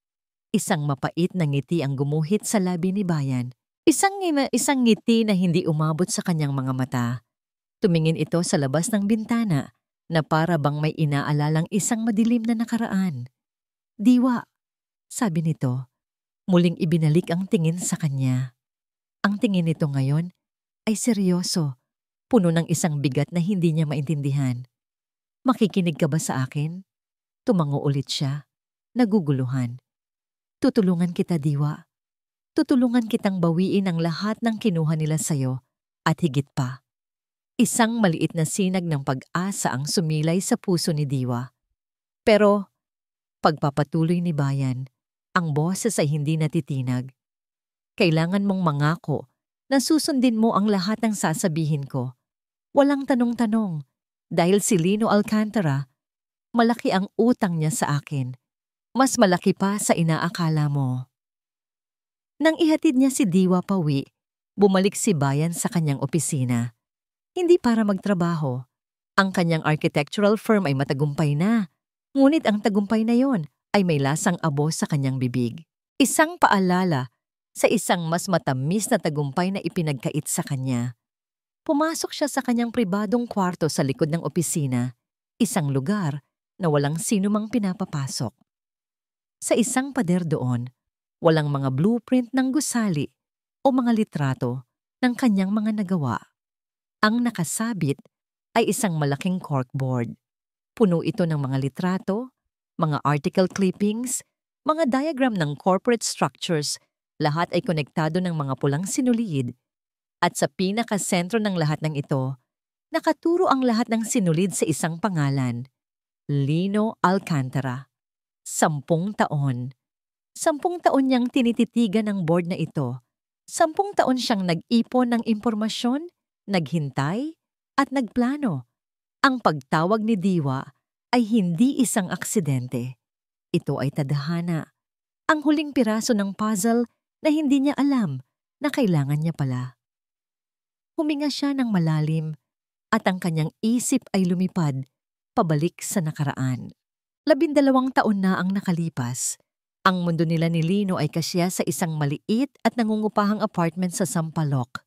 Isang mapait na ngiti ang gumuhit sa labi ni Bayan. Isang ngiti na hindi umabot sa kanyang mga mata. Tumingin ito sa labas ng bintana na para bang may inaalalang isang madilim na nakaraan. "Diwa," sabi nito, muling ibinalik ang tingin sa kanya. Ang tingin nito ngayon ay seryoso, puno ng isang bigat na hindi niya maintindihan. "Makikinig ka ba sa akin?" Tumango ulit siya, naguguluhan. "Tutulungan kita, Diwa. Tutulungan kitang bawiin ang lahat ng kinuha nila sa'yo at higit pa." Isang maliit na sinag ng pag-asa ang sumilay sa puso ni Diwa. Pero pagpapatuloy ni Bayan, ang boses ay hindi natitinag. "Kailangan mong mangako na susundin mo ang lahat ng sasabihin ko. Walang tanong-tanong, dahil si Lino Alcantara, malaki ang utang niya sa akin. Mas malaki pa sa inaakala mo." Nang ihatid niya si Diwa pauwi, bumalik si Bayan sa kanyang opisina. Hindi para magtrabaho. Ang kanyang architectural firm ay matagumpay na. Ngunit ang tagumpay na yon ay may lasang abo sa kanyang bibig. Isang paalala sa isang mas matamis na tagumpay na ipinagkait sa kanya. Pumasok siya sa kanyang pribadong kwarto sa likod ng opisina, isang lugar na walang sinumang pinapapasok. Sa isang pader doon, walang mga blueprint ng gusali o mga litrato ng kanyang mga nagawa. Ang nakasabit ay isang malaking corkboard. Puno ito ng mga litrato, mga article clippings, mga diagram ng corporate structures, lahat ay konektado ng mga pulang sinulid. At sa pinakasentro ng lahat ng ito, nakaturo ang lahat ng sinulid sa isang pangalan, Lino Alcantara. 10 taon. 10 taon niyang tinititigan ang board na ito. 10 taon siyang nag-ipon ng impormasyon, naghintay, at nagplano. Ang pagtawag ni Diwa ay hindi isang aksidente. Ito ay tadhana. Ang huling piraso ng puzzle na hindi niya alam na kailangan niya pala. Huminga siya ng malalim at ang kanyang isip ay lumipad pabalik sa nakaraan. 12 taon na ang nakalipas. Ang mundo nila ni Lino ay kasya sa isang maliit at nangungupahang apartment sa Sampaloc.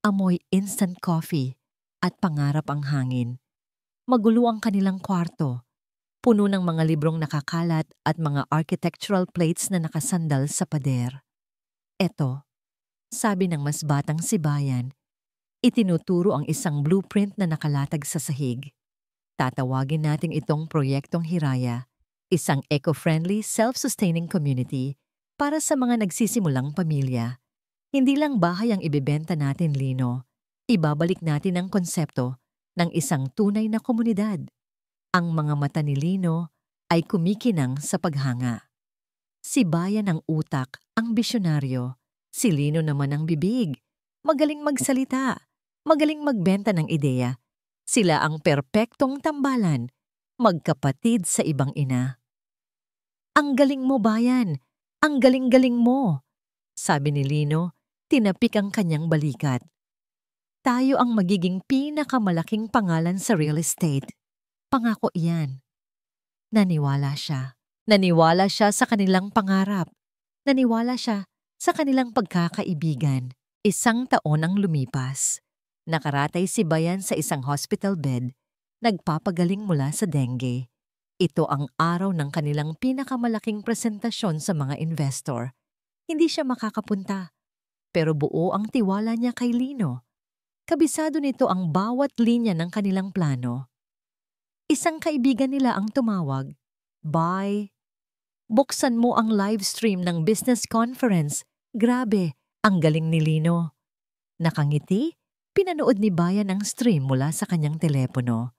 Amoy instant coffee at pangarap ang hangin. Magulo ang kanilang kwarto, puno ng mga librong nakakalat at mga architectural plates na nakasandal sa pader. "Eto," sabi ng mas batang si Bayan, itinuturo ang isang blueprint na nakalatag sa sahig. "Tatawagin natin itong Proyektong Hiraya, isang eco-friendly, self-sustaining community para sa mga nagsisimulang pamilya. Hindi lang bahay ang ibebenta natin, Lino. Ibabalik natin ang konsepto ng isang tunay na komunidad." Ang mga mata ni Lino ay kumikinang sa paghanga. Si Bayan ang utak, ang bisyonaryo. Si Lino naman ang bibig. Magaling magsalita, magaling magbenta ng ideya. Sila ang perpektong tambalan, magkapatid sa ibang ina. "Ang galing mo, Bayan. Ang galing-galing mo," sabi ni Lino, tinapik ang kanyang balikat. "Tayo ang magiging pinakamalaking pangalan sa real estate. Pangako iyan." Naniwala siya. Naniwala siya sa kanilang pangarap. Naniwala siya sa kanilang pagkakaibigan. Isang taon ang lumipas. Nakaratay si Bayan sa isang hospital bed, nagpapagaling mula sa dengue. Ito ang araw ng kanilang pinakamalaking presentasyon sa mga investor. Hindi siya makakapunta, pero buo ang tiwala niya kay Lino. Kabisado nito ang bawat linya ng kanilang plano. Isang kaibigan nila ang tumawag. Bye. Buksan mo ang live stream ng business conference. Grabe, ang galing ni Lino. Nakangiti, pinanood ni Bayan ang stream mula sa kanyang telepono.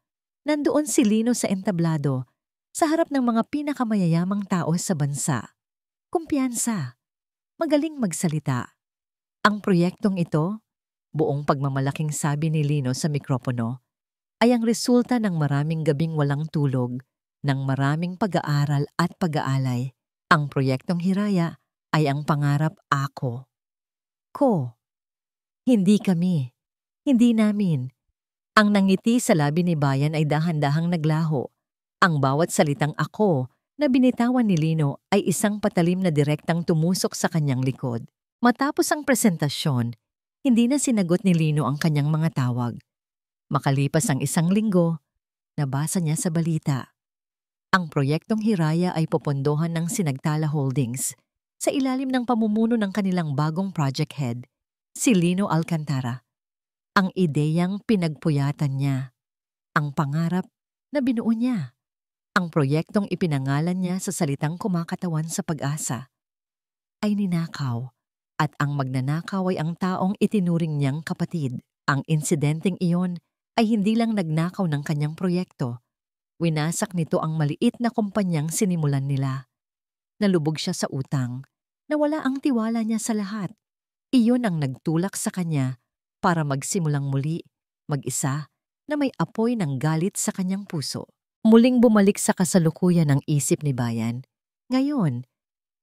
Nandoon si Lino sa entablado, sa harap ng mga pinakamayayamang tao sa bansa. Kumpiyansa. Magaling magsalita. Ang proyektong ito, buong pagmamalaking sabi ni Lino sa mikropono, ay ang resulta ng maraming gabing walang tulog, ng maraming pag-aaral at pag-aalay. Ang proyektong Hiraya ay ang pangarap ako. Ko. Hindi kami. Hindi namin. Ang nangiti sa labi ni Bayan ay dahan-dahang naglaho. Ang bawat salitang ako na binitawan ni Lino ay isang patalim na direktang tumusok sa kanyang likod. Matapos ang presentasyon, hindi na sinagot ni Lino ang kanyang mga tawag. Makalipas ang isang linggo, nabasa niya sa balita. Ang proyektong Hiraya ay popondohan ng Sinagtala Holdings sa ilalim ng pamumuno ng kanilang bagong project head, si Lino Alcantara. Ang ideyang pinagpuyatan niya, ang pangarap na binuo niya, ang proyektong ipinangalan niya sa salitang kumakatawan sa pag-asa, ay ninakaw, at ang magnanakaw ay ang taong itinuring niyang kapatid. Ang insidenteng iyon ay hindi lang nagnakaw ng kanyang proyekto, winasak nito ang maliit na kumpanyang sinimulan nila. Nalubog siya sa utang, nawala ang tiwala niya sa lahat. Iyon ang nagtulak sa kanya para magsimulang muli, mag-isa, na may apoy ng galit sa kanyang puso. Muling bumalik sa kasalukuyan ng isip ni Bayan. Ngayon,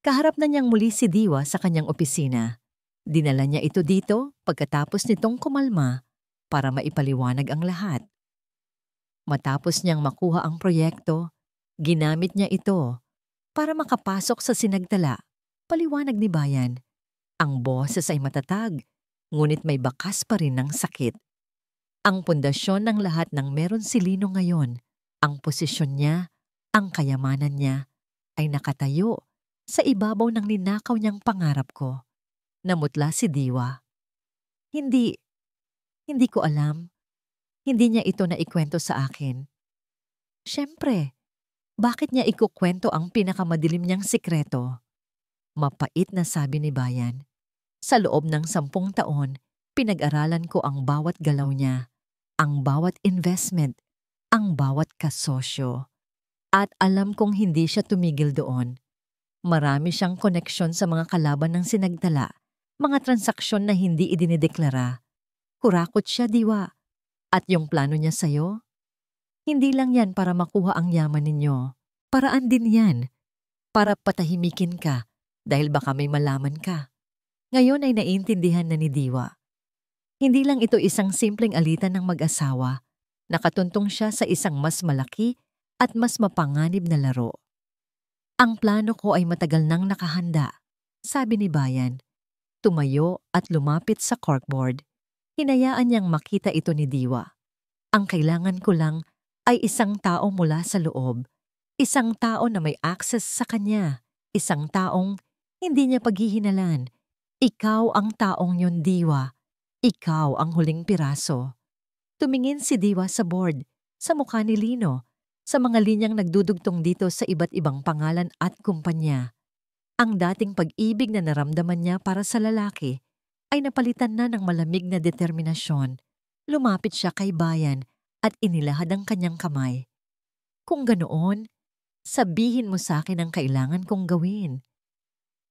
kaharap na niyang muli si Diwa sa kanyang opisina. Dinala niya ito dito pagkatapos nitong kumalma para maipaliwanag ang lahat. Matapos niyang makuha ang proyekto, ginamit niya ito para makapasok sa Sinagtala. Paliwanag ni Bayan. Ang boses ay matatag, ngunit may bakas pa rin ng sakit. Ang pundasyon ng lahat ng meron si Lino ngayon, ang posisyon niya, ang kayamanan niya, ay nakatayo sa ibabaw ng ninakaw niyang pangarap ko. Namutla si Diwa. Hindi ko alam. Hindi niya ito naikwento sa akin. Siyempre, bakit niya ikukwento ang pinakamadilim niyang sikreto? Mapait na sabi ni Bayan. Sa loob ng 10 taon, pinag-aralan ko ang bawat galaw niya, ang bawat investment, ang bawat kasosyo. At alam kong hindi siya tumigil doon. Marami siyang koneksyon sa mga kalaban ng Sinagtala, mga transaksyon na hindi idinideklara. Kurakot siya, Diwa. At yung plano niya sa'yo? Hindi lang yan para makuha ang yaman ninyo. Paraan din yan. Para patahimikin ka dahil baka may malaman ka. Ngayon ay naiintindihan na ni Diwa. Hindi lang ito isang simpleng alitan ng mag-asawa. Nakatuntong siya sa isang mas malaki at mas mapanganib na laro. Ang plano ko ay matagal nang nakahanda, sabi ni Bayan. Tumayo at lumapit sa corkboard. Hinayaan niyang makita ito ni Diwa. Ang kailangan ko lang ay isang tao mula sa loob. Isang tao na may access sa kanya. Isang taong hindi niya paghihinalan. Ikaw ang taong yon, Diwa. Ikaw ang huling piraso. Tumingin si Diwa sa board, sa mukha ni Lino, sa mga linyang nagdudugtong dito sa iba't ibang pangalan at kumpanya. Ang dating pag-ibig na naramdaman niya para sa lalaki ay napalitan na ng malamig na determinasyon. Lumapit siya kay Bayan at inilahad ang kanyang kamay. Kung ganoon, sabihin mo sa akin ang kailangan kong gawin.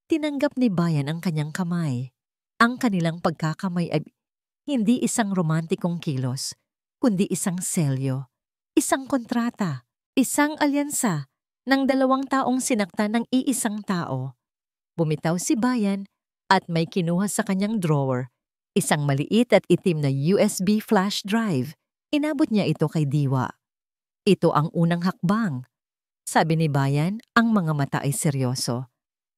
Tinanggap ni Bayan ang kanyang kamay. Ang kanilang pagkakamay ay hindi isang romantikong kilos, kundi isang selyo, isang kontrata, isang alyansa ng 2 taong sinaktan ng iisang tao. Bumitaw si Bayan at may kinuha sa kanyang drawer, isang maliit at itim na USB flash drive. Inabot niya ito kay Diwa. Ito ang unang hakbang. Sabi ni Bayan, ang mga mata ay seryoso.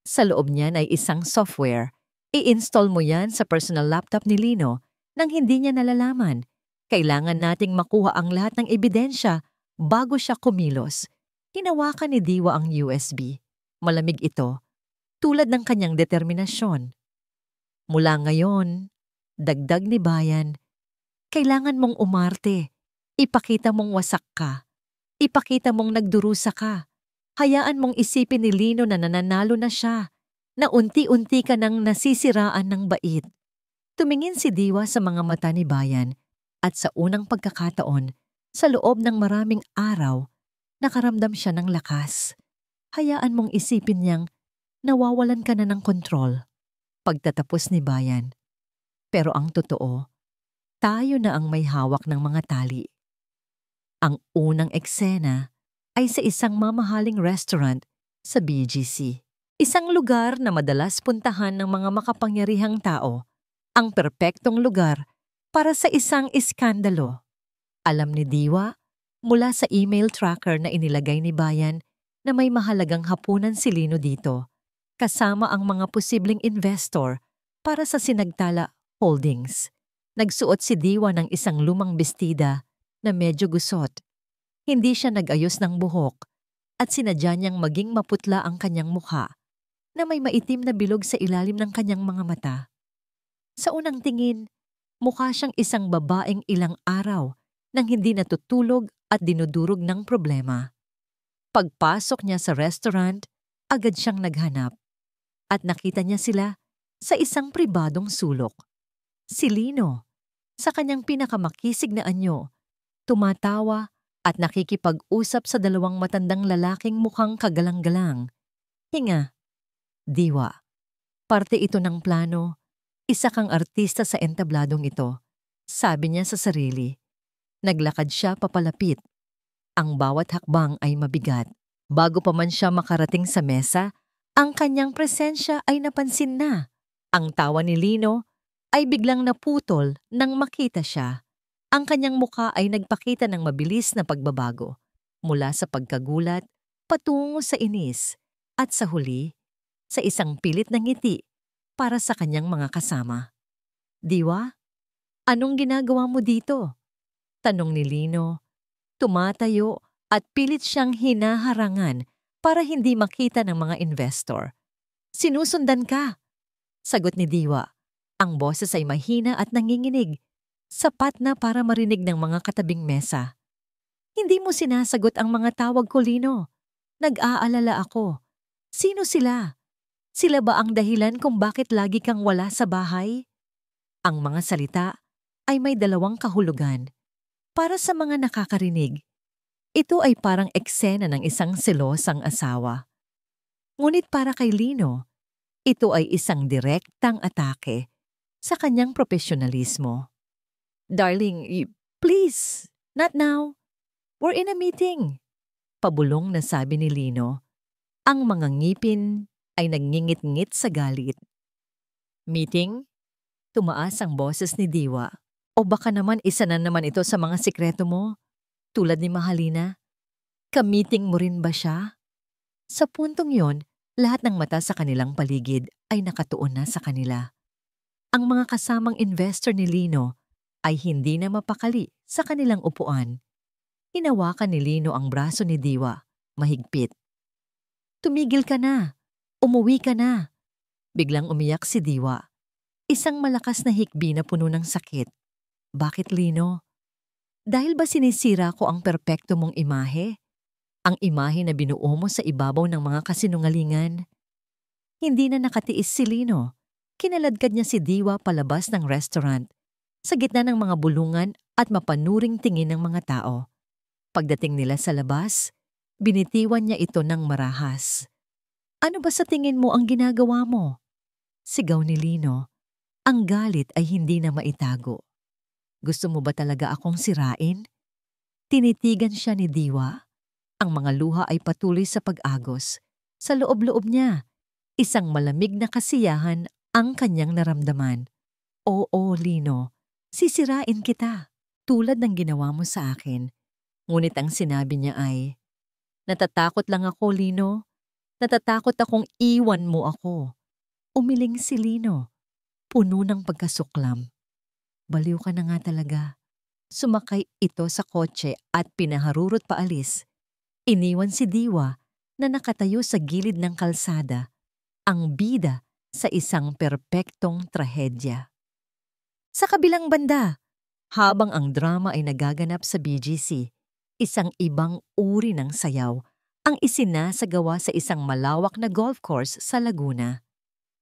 Sa loob niyan ay isang software. I-install mo yan sa personal laptop ni Lino nang hindi niya nalalaman. Kailangan nating makuha ang lahat ng ebidensya bago siya kumilos. Hinawakan ni Diwa ang USB. Malamig ito, tulad ng kanyang determinasyon. Mula ngayon, dagdag ni Bayan, kailangan mong umarte. Ipakita mong wasak ka. Ipakita mong nagdurusa ka. Hayaan mong isipin ni Lino na nananalo na siya, na unti-unti ka nang nasisiraan ng bait. Tumingin si Diwa sa mga mata ni Bayan at sa unang pagkakataon, sa loob ng maraming araw, nakaramdam siya ng lakas. Hayaan mong isipin niyang nawawalan ka na ng kontrol. Pagtatapos ni Bayan. Pero ang totoo, tayo na ang may hawak ng mga tali. Ang unang eksena ay sa isang mamahaling restaurant sa BGC. Isang lugar na madalas puntahan ng mga makapangyarihang tao. Ang perpektong lugar para sa isang iskandalo. Alam ni Diwa mula sa email tracker na inilagay ni Bayan na may mahalagang hapunan si Lino dito, kasama ang mga posibleng investor para sa Sinagtala Holdings. Nagsuot si Diwa ng isang lumang bestida na medyo gusot. Hindi siya nag-ayos ng buhok at sinadya niyang maging maputla ang kanyang mukha na may maitim na bilog sa ilalim ng kanyang mga mata. Sa unang tingin, mukha siyang isang babaeng ilang araw nang hindi natutulog at dinudurog ng problema. Pagpasok niya sa restaurant, agad siyang naghanap at nakita niya sila sa isang pribadong sulok. Si Lino, sa kanyang pinakamakisig na anyo, tumatawa at nakikipag-usap sa dalawang matandang lalaking mukhang kagalang-galang. Hinga, Diwa, parte ito ng plano. Isa kang artista sa entabladong ito, sabi niya sa sarili. Naglakad siya papalapit. Ang bawat hakbang ay mabigat. Bago pa man siya makarating sa mesa, ang kanyang presensya ay napansin na. Ang tawa ni Lino ay biglang naputol nang makita siya. Ang kanyang mukha ay nagpakita ng mabilis na pagbabago, mula sa pagkagulat, patungo sa inis, at sa huli, sa isang pilit na ngiti para sa kanyang mga kasama. Diwa, anong ginagawa mo dito? Tanong ni Lino. Tumatayo at pilit siyang hinaharangan para hindi makita ng mga investor. Sinusundan ka, sagot ni Diwa. Ang boses ay mahina at nanginginig, sapat na para marinig ng mga katabing mesa. Hindi mo sinasagot ang mga tawag ko, Lino. Nag-aalala ako. Sino sila? Sila ba ang dahilan kung bakit lagi kang wala sa bahay? Ang mga salita ay may dalawang kahulugan. Para sa mga nakakarinig, ito ay parang eksena ng isang selosang asawa. Ngunit para kay Lino, ito ay isang direktang atake sa kanyang profesionalismo. Darling, please, not now. We're in a meeting. Pabulong na sabi ni Lino. Ang mga ngipin ay nagngingit-ngit sa galit. Meeting? Tumaas ang boses ni Diwa. O baka naman isa na naman ito sa mga sikreto mo, tulad ni Mahalina. Ka-meeting mo rin ba siya? Sa puntong yon, lahat ng mata sa kanilang paligid ay nakatuon na sa kanila. Ang mga kasamang investor ni Lino ay hindi na mapakali sa kanilang upuan. Hinawakan ni Lino ang braso ni Diwa, mahigpit. Tumigil ka na. Umuwi ka na. Biglang umiyak si Diwa. Isang malakas na hikbi na puno ng sakit. Bakit, Lino? Dahil ba sinisira ko ang perpekto mong imahe? Ang imahe na binuo mo sa ibabaw ng mga kasinungalingan? Hindi na nakatiis si Lino. Kinaladkad niya si Diwa palabas ng restaurant, sa gitna ng mga bulungan at mapanuring tingin ng mga tao. Pagdating nila sa labas, binitiwan niya ito ng marahas. Ano ba sa tingin mo ang ginagawa mo? Sigaw ni Lino. Ang galit ay hindi na maitago. Gusto mo ba talaga akong sirain? Tinitigan siya ni Diwa. Ang mga luha ay patuloy sa pag-agos. Sa loob-loob niya, isang malamig na kasiyahan ang kanyang naramdaman. Oo, Lino, sisirain kita, tulad ng ginawa mo sa akin. Ngunit ang sinabi niya ay, Natatakot lang ako, Lino. Natatakot akong iwan mo ako. Umiling si Lino, puno ng pagkasuklam. Baliw ka na nga talaga. Sumakay ito sa kotse at pinaharurot paalis. Iniwan si Diwa na nakatayo sa gilid ng kalsada, ang bida sa isang perpektong trahedya. Sa kabilang banda, habang ang drama ay nagaganap sa BGC, isang ibang uri ng sayaw ang isinasagawa sa isang malawak na golf course sa Laguna.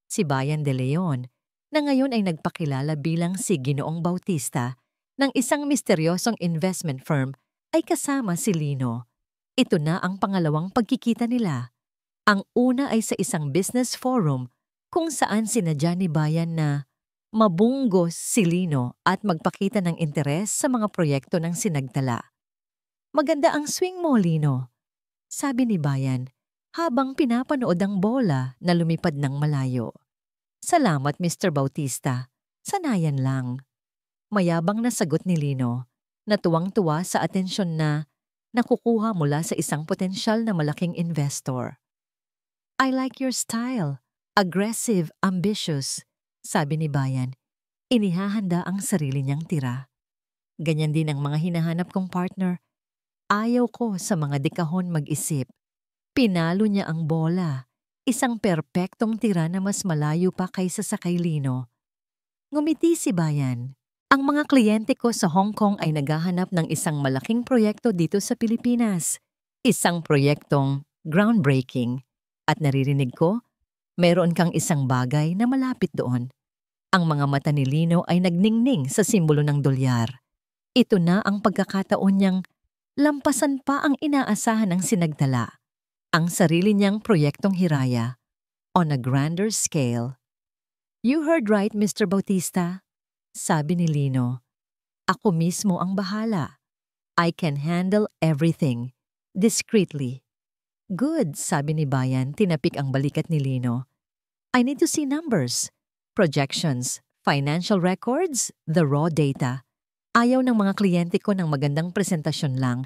Si Bayan de Leon, na ngayon ay nagpakilala bilang si Ginoong Bautista ng isang misteryosong investment firm, ay kasama si Lino. Ito na ang pangalawang pagkikita nila. Ang una ay sa isang business forum kung saan sinadya ni Bayan na mabunggos si Lino at magpakita ng interes sa mga proyekto ng sinagtala. Maganda ang swing mo, Lino, sabi ni Bayan habang pinapanood ang bola na lumipad ng malayo. Salamat, Mr. Bautista. Sanayan lang. Mayabang na sagot ni Lino, na tuwang-tuwa sa atensyon na nakukuha mula sa isang potensyal na malaking investor. I like your style. Aggressive, ambitious, sabi ni Bayan. Inihahanda ang sarili niyang tira. Ganyan din ang mga hinahanap kong partner. Ayaw ko sa mga dekahon mag-isip. Pinalo niya ang bola. Isang perpektong tira na mas malayo pa kaysa sa kay Lino. Ngumiti si Bayan. Ang mga kliyente ko sa Hong Kong ay naghahanap ng isang malaking proyekto dito sa Pilipinas. Isang proyektong groundbreaking. At naririnig ko, meron kang isang bagay na malapit doon. Ang mga mata ni Lino ay nagningning sa simbolo ng dolyar. Ito na ang pagkakataon niyang lampasan pa ang inaasahan ng sinagtala. Ang sarili niyang proyektong hiraya. On a grander scale. You heard right, Mr. Bautista. Sabi ni Lino, ako mismo ang bahala. I can handle everything. Discreetly. Good, sabi ni Bayan, tinapik ang balikat ni Lino. I need to see numbers, projections, financial records, the raw data. Ayaw ng mga kliyente ko ng magandang presentasyon lang.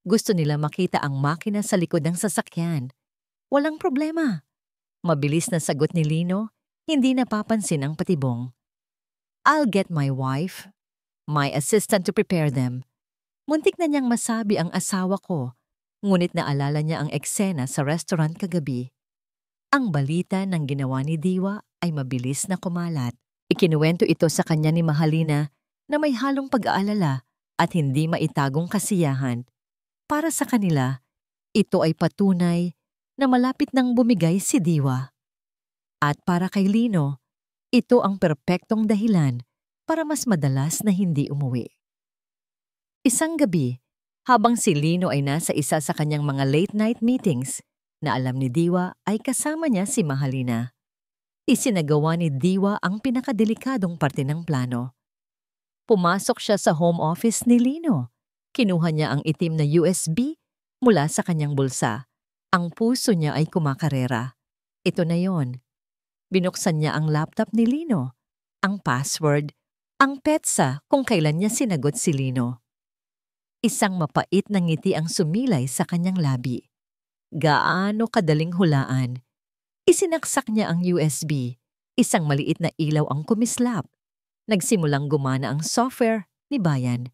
Gusto nila makita ang makina sa likod ng sasakyan. Walang problema. Mabilis na sagot ni Lino, hindi napapansin ang patibong. I'll get my wife, my assistant to prepare them. Muntik na niyang masabi ang asawa ko, ngunit naalala niya ang eksena sa restaurant kagabi. Ang balita ng ginawa ni Diwa ay mabilis na kumalat. Ikinuwento ito sa kanya ni Mahalina na may halong pag-aalala at hindi maitagong kasiyahan. Para sa kanila, ito ay patunay na malapit nang bumigay si Diwa. At para kay Lino, ito ang perpektong dahilan para mas madalas na hindi umuwi. Isang gabi, habang si Lino ay nasa isa sa kanyang mga late-night meetings, na alam ni Diwa ay kasama niya si Mahalina. Isinagawa ni Diwa ang pinakadelikadong parte ng plano. Pumasok siya sa home office ni Lino. Kinuha niya ang itim na USB mula sa kanyang bulsa. Ang puso niya ay kumakarera. Ito na yon. Binuksan niya ang laptop ni Lino, ang password, ang petsa kung kailan niya sinagot si Lino. Isang mapait na ngiti ang sumilay sa kanyang labi. Gaano kadaling hulaan. Isinaksak niya ang USB. Isang maliit na ilaw ang kumislap. Nagsimulang gumana ang software ni Bayan.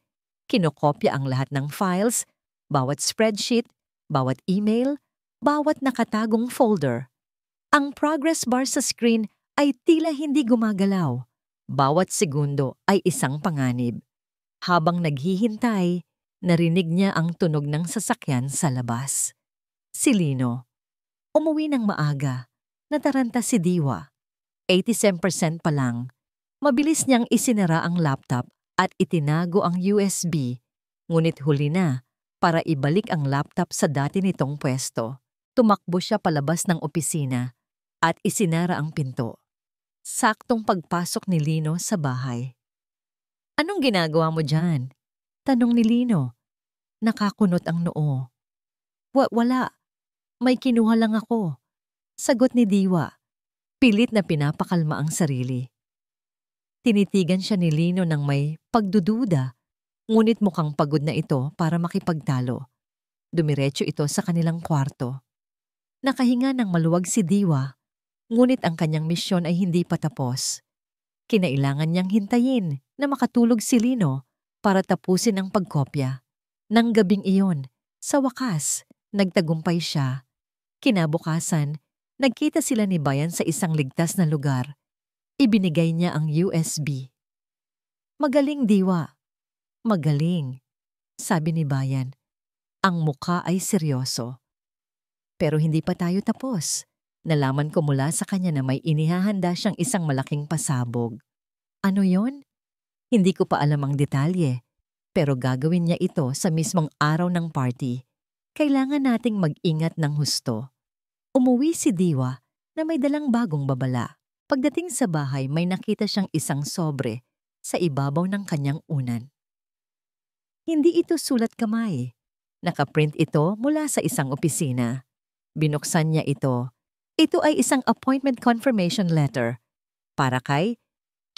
Kinokopya ang lahat ng files, bawat spreadsheet, bawat email, bawat nakatagong folder. Ang progress bar sa screen ay tila hindi gumagalaw. Bawat segundo ay isang panganib. Habang naghihintay, narinig niya ang tunog ng sasakyan sa labas. Si Lino. Umuwi ng maaga. Nataranta si Diwa. 87% pa lang. Mabilis niyang isinara ang laptop at itinago ang USB. Ngunit huli na para ibalik ang laptop sa dati nitong pwesto. Tumakbo siya palabas ng opisina at isinara ang pinto. Saktong pagpasok ni Lino sa bahay. Anong ginagawa mo dyan? Tanong ni Lino. Nakakunot ang noo. Wala. May kinuha lang ako. Sagot ni Diwa. Pilit na pinapakalma ang sarili. Tinitigan siya ni Lino ng may pagdududa, ngunit mukhang pagod na ito para makipagtalo. Dumiretso ito sa kanilang kwarto. Nakahinga ng maluwag si Diwa, ngunit ang kanyang misyon ay hindi pa tapos. Kinailangan niyang hintayin na makatulog si Lino para tapusin ang pagkopya. Nang gabing iyon, sa wakas, nagtagumpay siya. Kinabukasan, nagkita sila ni Bayan sa isang ligtas na lugar. Ibinigay niya ang USB. "Magaling, Diwa. Magaling," sabi ni Bayan. Ang muka ay seryoso. Pero hindi pa tayo tapos. Nalaman ko mula sa kanya na may inihahanda siyang isang malaking pasabog. Ano yon? Hindi ko pa alam ang detalye. Pero gagawin niya ito sa mismong araw ng party. Kailangan nating mag-ingat ng husto. Umuwi si Diwa na may dalang bagong babala. Pagdating sa bahay, may nakita siyang isang sobre sa ibabaw ng kanyang unan. Hindi ito sulat kamay. Nakaprint ito mula sa isang opisina. Binuksan niya ito. Ito ay isang appointment confirmation letter para kay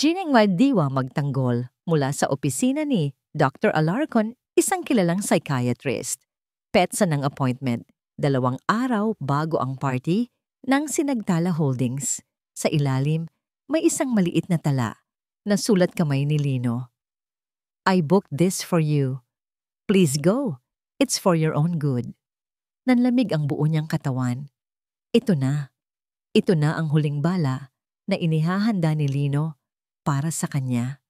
Gineng Diwa Magtanggol mula sa opisina ni Dr. Alarcon, isang kilalang psychiatrist. Petsa ng appointment, 2 araw bago ang party ng Sinagtala Holdings. Sa ilalim, may isang maliit na tala na sulat kamay ni Lino. "I booked this for you. Please go. It's for your own good." Nanlamig ang buo niyang katawan. Ito na ang huling bala na inihahanda ni Lino para sa kanya.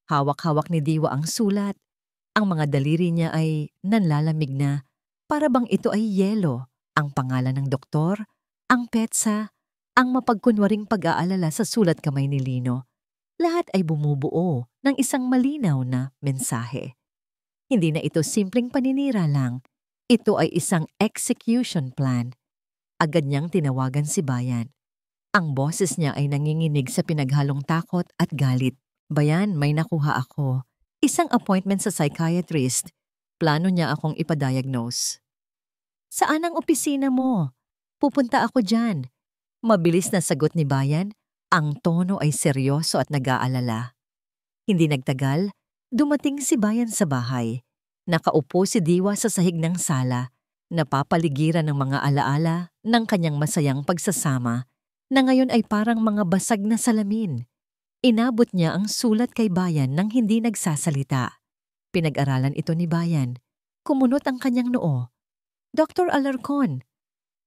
Hawak-hawak ni Diwa ang sulat. Ang mga daliri niya ay nanlalamig na, para bang ito ay yelo. Ang pangalan ng doktor, ang petsa, ang mapagkunwaring pag-aalala sa sulat kamay ni Lino. Lahat ay bumubuo ng isang malinaw na mensahe. Hindi na ito simpleng paninira lang. Ito ay isang execution plan. Agad niyang tinawagan si Bayan. Ang boses niya ay nanginginig sa pinaghalong takot at galit. "Bayan, may nakuha ako. Isang appointment sa psychiatrist. Plano niya akong ipadiagnose." "Saan ang opisina mo? Pupunta ako dyan." Mabilis na sagot ni Bayan. Ang tono ay seryoso at nag-aalala. Hindi nagtagal, dumating si Bayan sa bahay. Nakaupo si Diwa sa sahig ng sala, napapaligiran ng mga alaala ng kanyang masayang pagsasama na ngayon ay parang mga basag na salamin. Inabot niya ang sulat kay Bayan nang hindi nagsasalita. Pinag-aralan ito ni Bayan. Kumunot ang kanyang noo. "Dr. Alarcon,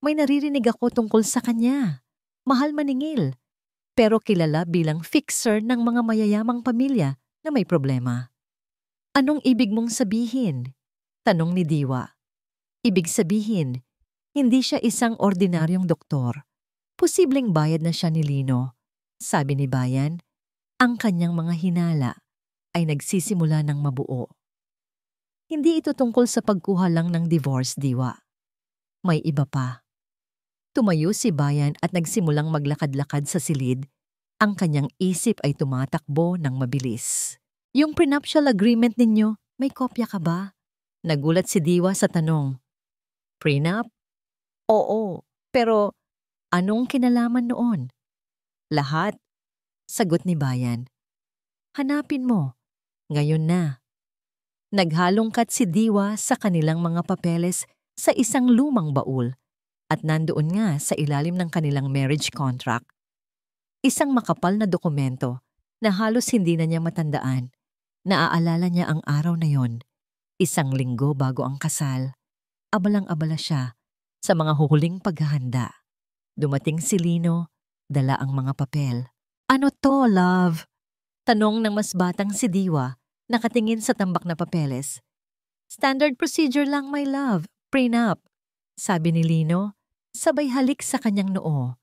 may naririnig ako tungkol sa kanya. Mahal maningil, pero kilala bilang fixer ng mga mayayamang pamilya na may problema." "Anong ibig mong sabihin?" tanong ni Diwa. "Ibig sabihin, hindi siya isang ordinaryong doktor. Posibleng bayad na siya ni Lino," sabi ni Bayan. Ang kanyang mga hinala ay nagsisimula ng mabuo. Hindi ito tungkol sa pagkuha lang ng divorce, Diwa. May iba pa. Tumayo si Bayan at nagsimulang maglakad-lakad sa silid. Ang kanyang isip ay tumatakbo ng mabilis. "Yung prenuptial agreement ninyo, may kopya ka ba?" Nagulat si Diwa sa tanong. "Prenup?" "Oo, pero anong kinalaman noon?" "Lahat," sagot ni Bayan. "Hanapin mo. Ngayon na." Naghalongkat si Diwa sa kanilang mga papeles sa isang lumang baul at nandoon nga sa ilalim ng kanilang marriage contract. Isang makapal na dokumento na halos hindi na niya matandaan. Naaalala niya ang araw na yon, 1 linggo bago ang kasal. Abalang-abala siya sa mga huhuling paghahanda. Dumating si Lino, dala ang mga papel. "Ano to, love?" tanong ng mas batang si Diwa, nakatingin sa tambak na papeles. "Standard procedure lang, my love. Prenup," sabi ni Lino, sabay halik sa kanyang noo.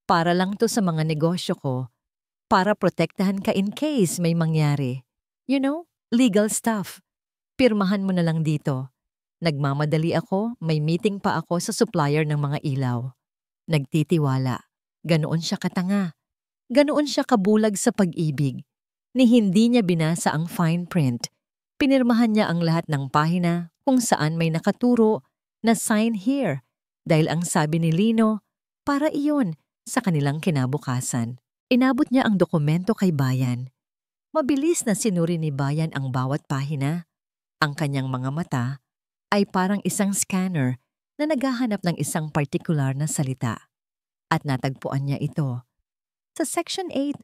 "Para lang to sa mga negosyo ko. Para protektahan ka in case may mangyari. You know, legal stuff. Pirmahan mo na lang dito. Nagmamadali ako, may meeting pa ako sa supplier ng mga ilaw." Nagtitiwala. Ganoon siya katanga. Ganoon siya kabulag sa pag-ibig. Ni hindi niya binasa ang fine print. Pinirmahan niya ang lahat ng pahina kung saan may nakaturo na sign here dahil ang sabi ni Lino, para iyon sa kanilang kinabukasan. Inabot niya ang dokumento kay Bayan. Mabilis na sinuri ni Bayan ang bawat pahina. Ang kanyang mga mata ay parang isang scanner na naghahanap ng isang partikular na salita. At natagpuan niya ito sa Section 8,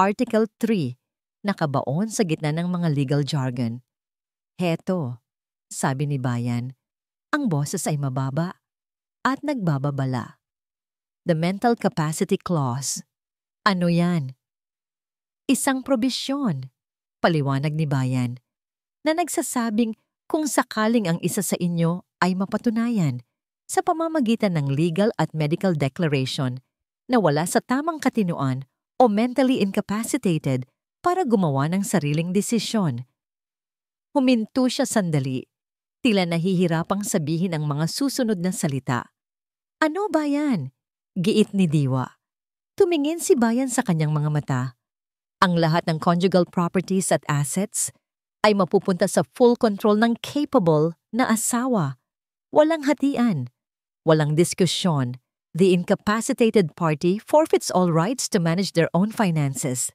Article 3, nakabaon sa gitna ng mga legal jargon. Heto, sabi ni Bayan, ang boses ay mababa at nagbababala. The Mental Capacity Clause. Ano yan? Isang probisyon, paliwanag ni Bayan, na nagsasabing kung sakaling ang isa sa inyo ay mapatunayan sa pamamagitan ng legal at medical declaration na wala sa tamang katinuan o mentally incapacitated para gumawa ng sariling desisyon. Huminto siya sandali, tila nahihirapang sabihin ang mga susunod na salita. Ano ba yan? Giit ni Diwa. Tumingin si Bayan sa kanyang mga mata. Ang lahat ng conjugal properties at assets ay mapupunta sa full control ng capable na asawa. Walang hatian, walang diskusyon. The incapacitated party forfeits all rights to manage their own finances.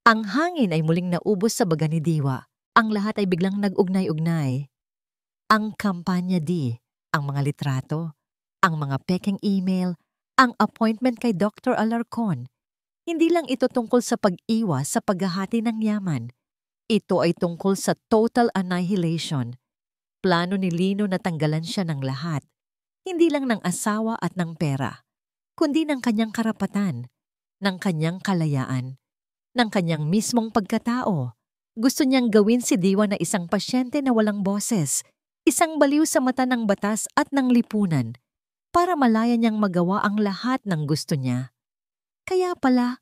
Ang hangin ay muling naubos sa baga ni Diwa. Ang lahat ay biglang nag-ugnay-ugnay. Ang kampanya ang mga litrato, ang mga pekeng email, ang appointment kay Dr. Alarcon. Hindi lang ito tungkol sa pag-iwas sa paghahati ng yaman. Ito ay tungkol sa total annihilation. Plano ni Lino na tanggalan siya ng lahat. Hindi lang ng asawa at ng pera, kundi ng kanyang karapatan, ng kanyang kalayaan, ng kanyang mismong pagkatao. Gusto niyang gawin si Diwa na isang pasyente na walang boses, isang baliw sa mata ng batas at ng lipunan, para malaya niyang magawa ang lahat ng gusto niya. Kaya pala,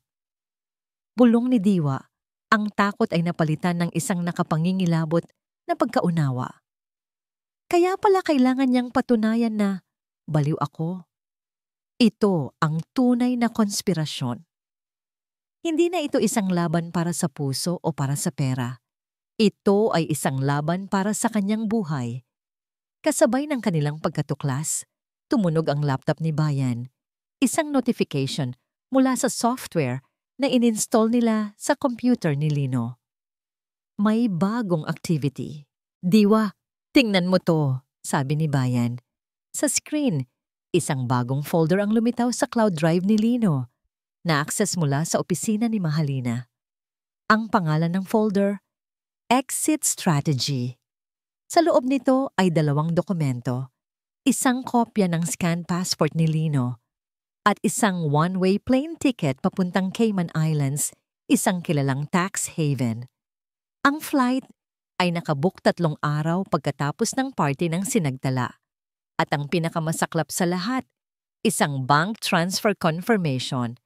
bulong ni Diwa, ang takot ay napalitan ng isang nakapangingilabot na pagkaunawa. Kaya pala kailangan niyang patunayan na baliw ako. Ito ang tunay na konspirasyon. Hindi na ito isang laban para sa puso o para sa pera. Ito ay isang laban para sa kanyang buhay. Kasabay ng kanilang pagkatuklas, tumunog ang laptop ni Bayan. Isang notification mula sa software na ininstall nila sa computer ni Lino. May bagong activity. Diwa, tingnan mo to, sabi ni Bayan. Sa screen, isang bagong folder ang lumitaw sa cloud drive ni Lino, na-access mula sa opisina ni Mahalina. Ang pangalan ng folder, Exit Strategy. Sa loob nito ay 2 dokumento, isang kopya ng scanned passport ni Lino, at isang one-way plane ticket papuntang Cayman Islands, isang kilalang tax haven. Ang flight ay nakabook 3 araw pagkatapos ng party ng sinagtala. At ang pinakamasaklap sa lahat, isang bank transfer confirmation.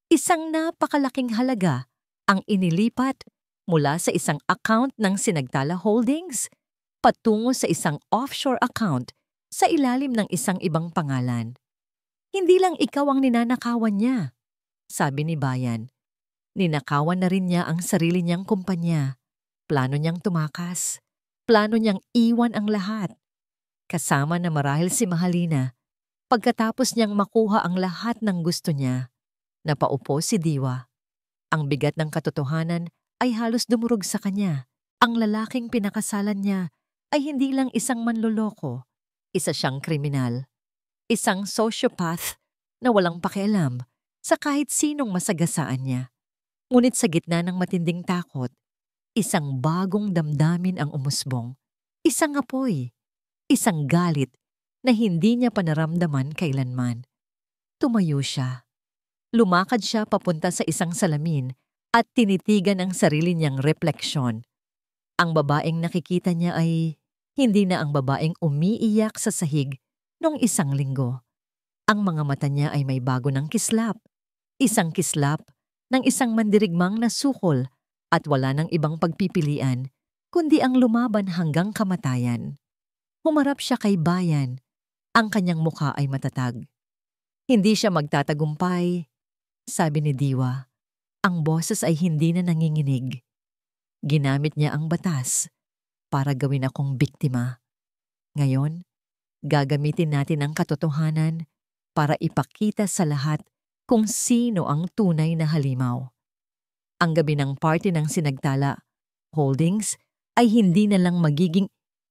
Isang napakalaking halaga ang inilipat mula sa isang account ng Sinagtala Holdings patungo sa isang offshore account sa ilalim ng isang ibang pangalan. Hindi lang ikaw ang ninanakawan niya, sabi ni Bayan. Ninakawan na rin niya ang sarili niyang kumpanya. Plano niyang tumakas. Plano niyang iwan ang lahat. Kasama na marahil si Mahalina, pagkatapos niyang makuha ang lahat ng gusto niya, napaupo si Diwa. Ang bigat ng katotohanan ay halos dumurog sa kanya. Ang lalaking pinakasalan niya ay hindi lang isang manloloko, isa siyang kriminal. Isang sociopath na walang pakialam sa kahit sinong masagasaan niya. Ngunit sa gitna ng matinding takot, isang bagong damdamin ang umusbong. Isang apoy. Isang galit na hindi niya panaramdaman kailanman. Tumayo siya. Lumakad siya papunta sa isang salamin at tinitigan ang sarili niyang refleksyon. Ang babaeng nakikita niya ay hindi na ang babaeng umiiyak sa sahig noong 1 linggo. Ang mga mata niya ay may bago ng kislap. Isang kislap ng isang mandirigmang na sukol at wala ng ibang pagpipilian kundi ang lumaban hanggang kamatayan. Humarap siya kay Bayan. Ang kanyang mukha ay matatag. Hindi siya magtatagumpay, sabi ni Diwa. Ang boses ay hindi na nanginginig. Ginamit niya ang batas para gawin akong biktima. Ngayon, gagamitin natin ang katotohanan para ipakita sa lahat kung sino ang tunay na halimaw. Ang gabi ng party ng Sinagtala Holdings ay hindi na lang magiging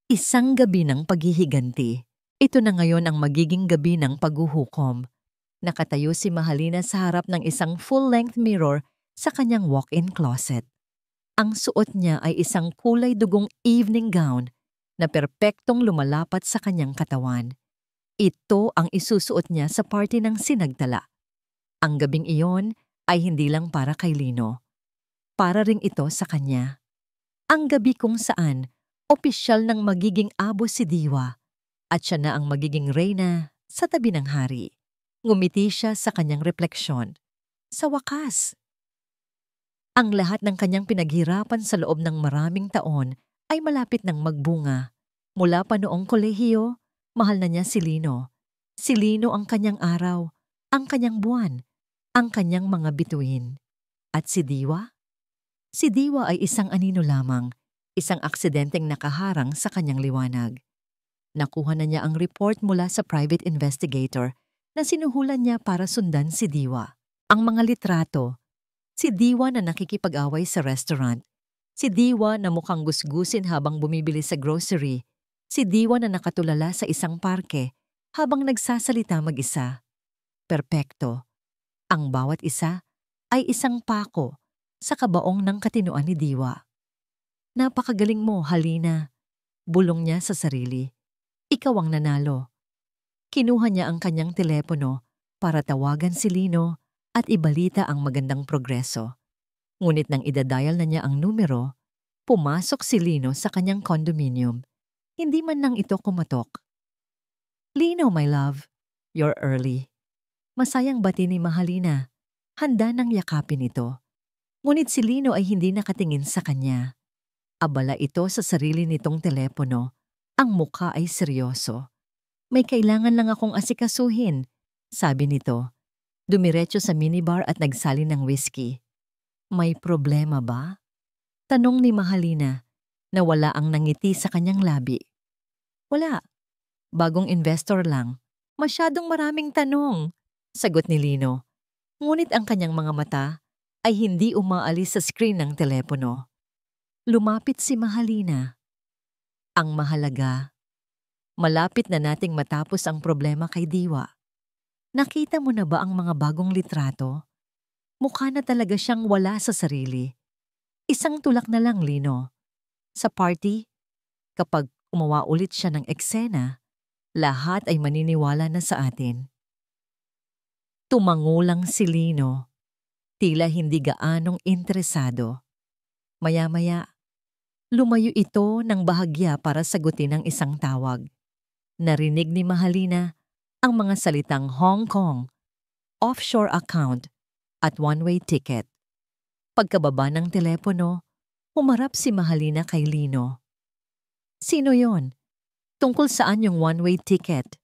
Isang gabi ng paghihiganti. Ito na ngayon ang magiging gabi ng paghuhukom. Nakatayo si Mahalina sa harap ng isang full-length mirror sa kanyang walk-in closet. Ang suot niya ay isang kulay dugong evening gown na perpektong lumalapat sa kanyang katawan. Ito ang isusuot niya sa party ng sinagtala. Ang gabing iyon ay hindi lang para kay Lino. Para ring ito sa kanya. Ang gabi kung saan opisyal ng magiging abo si Diwa at siya na ang magiging reyna sa tabi ng hari. Ngumiti siya sa kanyang refleksyon. Sa wakas, ang lahat ng kanyang pinaghirapan sa loob ng maraming taon ay malapit ng magbunga. Mula pa noong kolehiyo, mahal na niya si Lino. Si Lino ang kanyang araw, ang kanyang buwan, ang kanyang mga bituin. At si Diwa? Si Diwa ay isang anino lamang, isang aksidenteng nakaharang sa kanyang liwanag. Nakuha na niya ang report mula sa private investigator na sinuhulan niya para sundan si Diwa. Ang mga litrato, si Diwa na nakikipag-away sa restaurant, si Diwa na mukhang gusgusin habang bumibili sa grocery, si Diwa na nakatulala sa isang parke habang nagsasalita mag-isa. Perpekto. Ang bawat isa ay isang pako sa kabaong ng katinoan ni Diwa. Napakagaling mo, Halina. Bulong niya sa sarili. Ikaw ang nanalo. Kinuha niya ang kanyang telepono para tawagan si Lino at ibalita ang magandang progreso. Ngunit nang idadial na niya ang numero, pumasok si Lino sa kanyang condominium. Hindi man lang ito kumatok. Lino, my love, you're early. Masayang bati ni Mahalina. Handa nang yakapin ito. Ngunit si Lino ay hindi nakatingin sa kanya. Abala ito sa sarili nitong telepono. Ang mukha ay seryoso. May kailangan lang akong asikasuhin, sabi nito. Dumiretso sa minibar at nagsali ng whiskey. May problema ba? Tanong ni Mahalina na wala ang nangiti sa kanyang labi. Wala. Bagong investor lang. Masyadong maraming tanong, sagot ni Lino. Ngunit ang kanyang mga mata ay hindi umaalis sa screen ng telepono. Lumapit si Mahalina. Ang mahalaga, malapit na nating matapos ang problema kay Diwa. Nakita mo na ba ang mga bagong litrato? Mukha na talaga siyang wala sa sarili. Isang tulak na lang, Lino. Sa party, kapag umawa ulit siya ng eksena, lahat ay maniniwala na sa atin. Tumangulang si Lino. Tila hindi gaanong interesado. Maya-maya, lumayo ito ng bahagya para sagutin ang isang tawag. Narinig ni Mahalina ang mga salitang Hong Kong, offshore account, at one-way ticket. Pagkababa ng telepono, humarap si Mahalina kay Lino. Sino yon? Tungkol saan yung one-way ticket?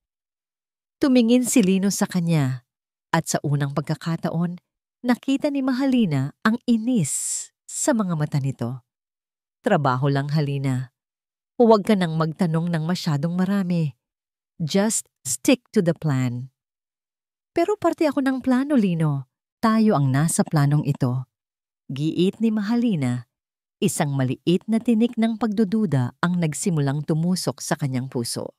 Tumingin si Lino sa kanya at sa unang pagkakataon, nakita ni Mahalina ang inis sa mga mata nito. Trabaho lang, Halina. Huwag ka nang magtanong ng masyadong marami. Just stick to the plan. Pero parte ako ng plano, Lino. Tayo ang nasa planong ito. Giit ni Mahalina, isang maliit na tinik ng pagdududa ang nagsimulang tumusok sa kanyang puso.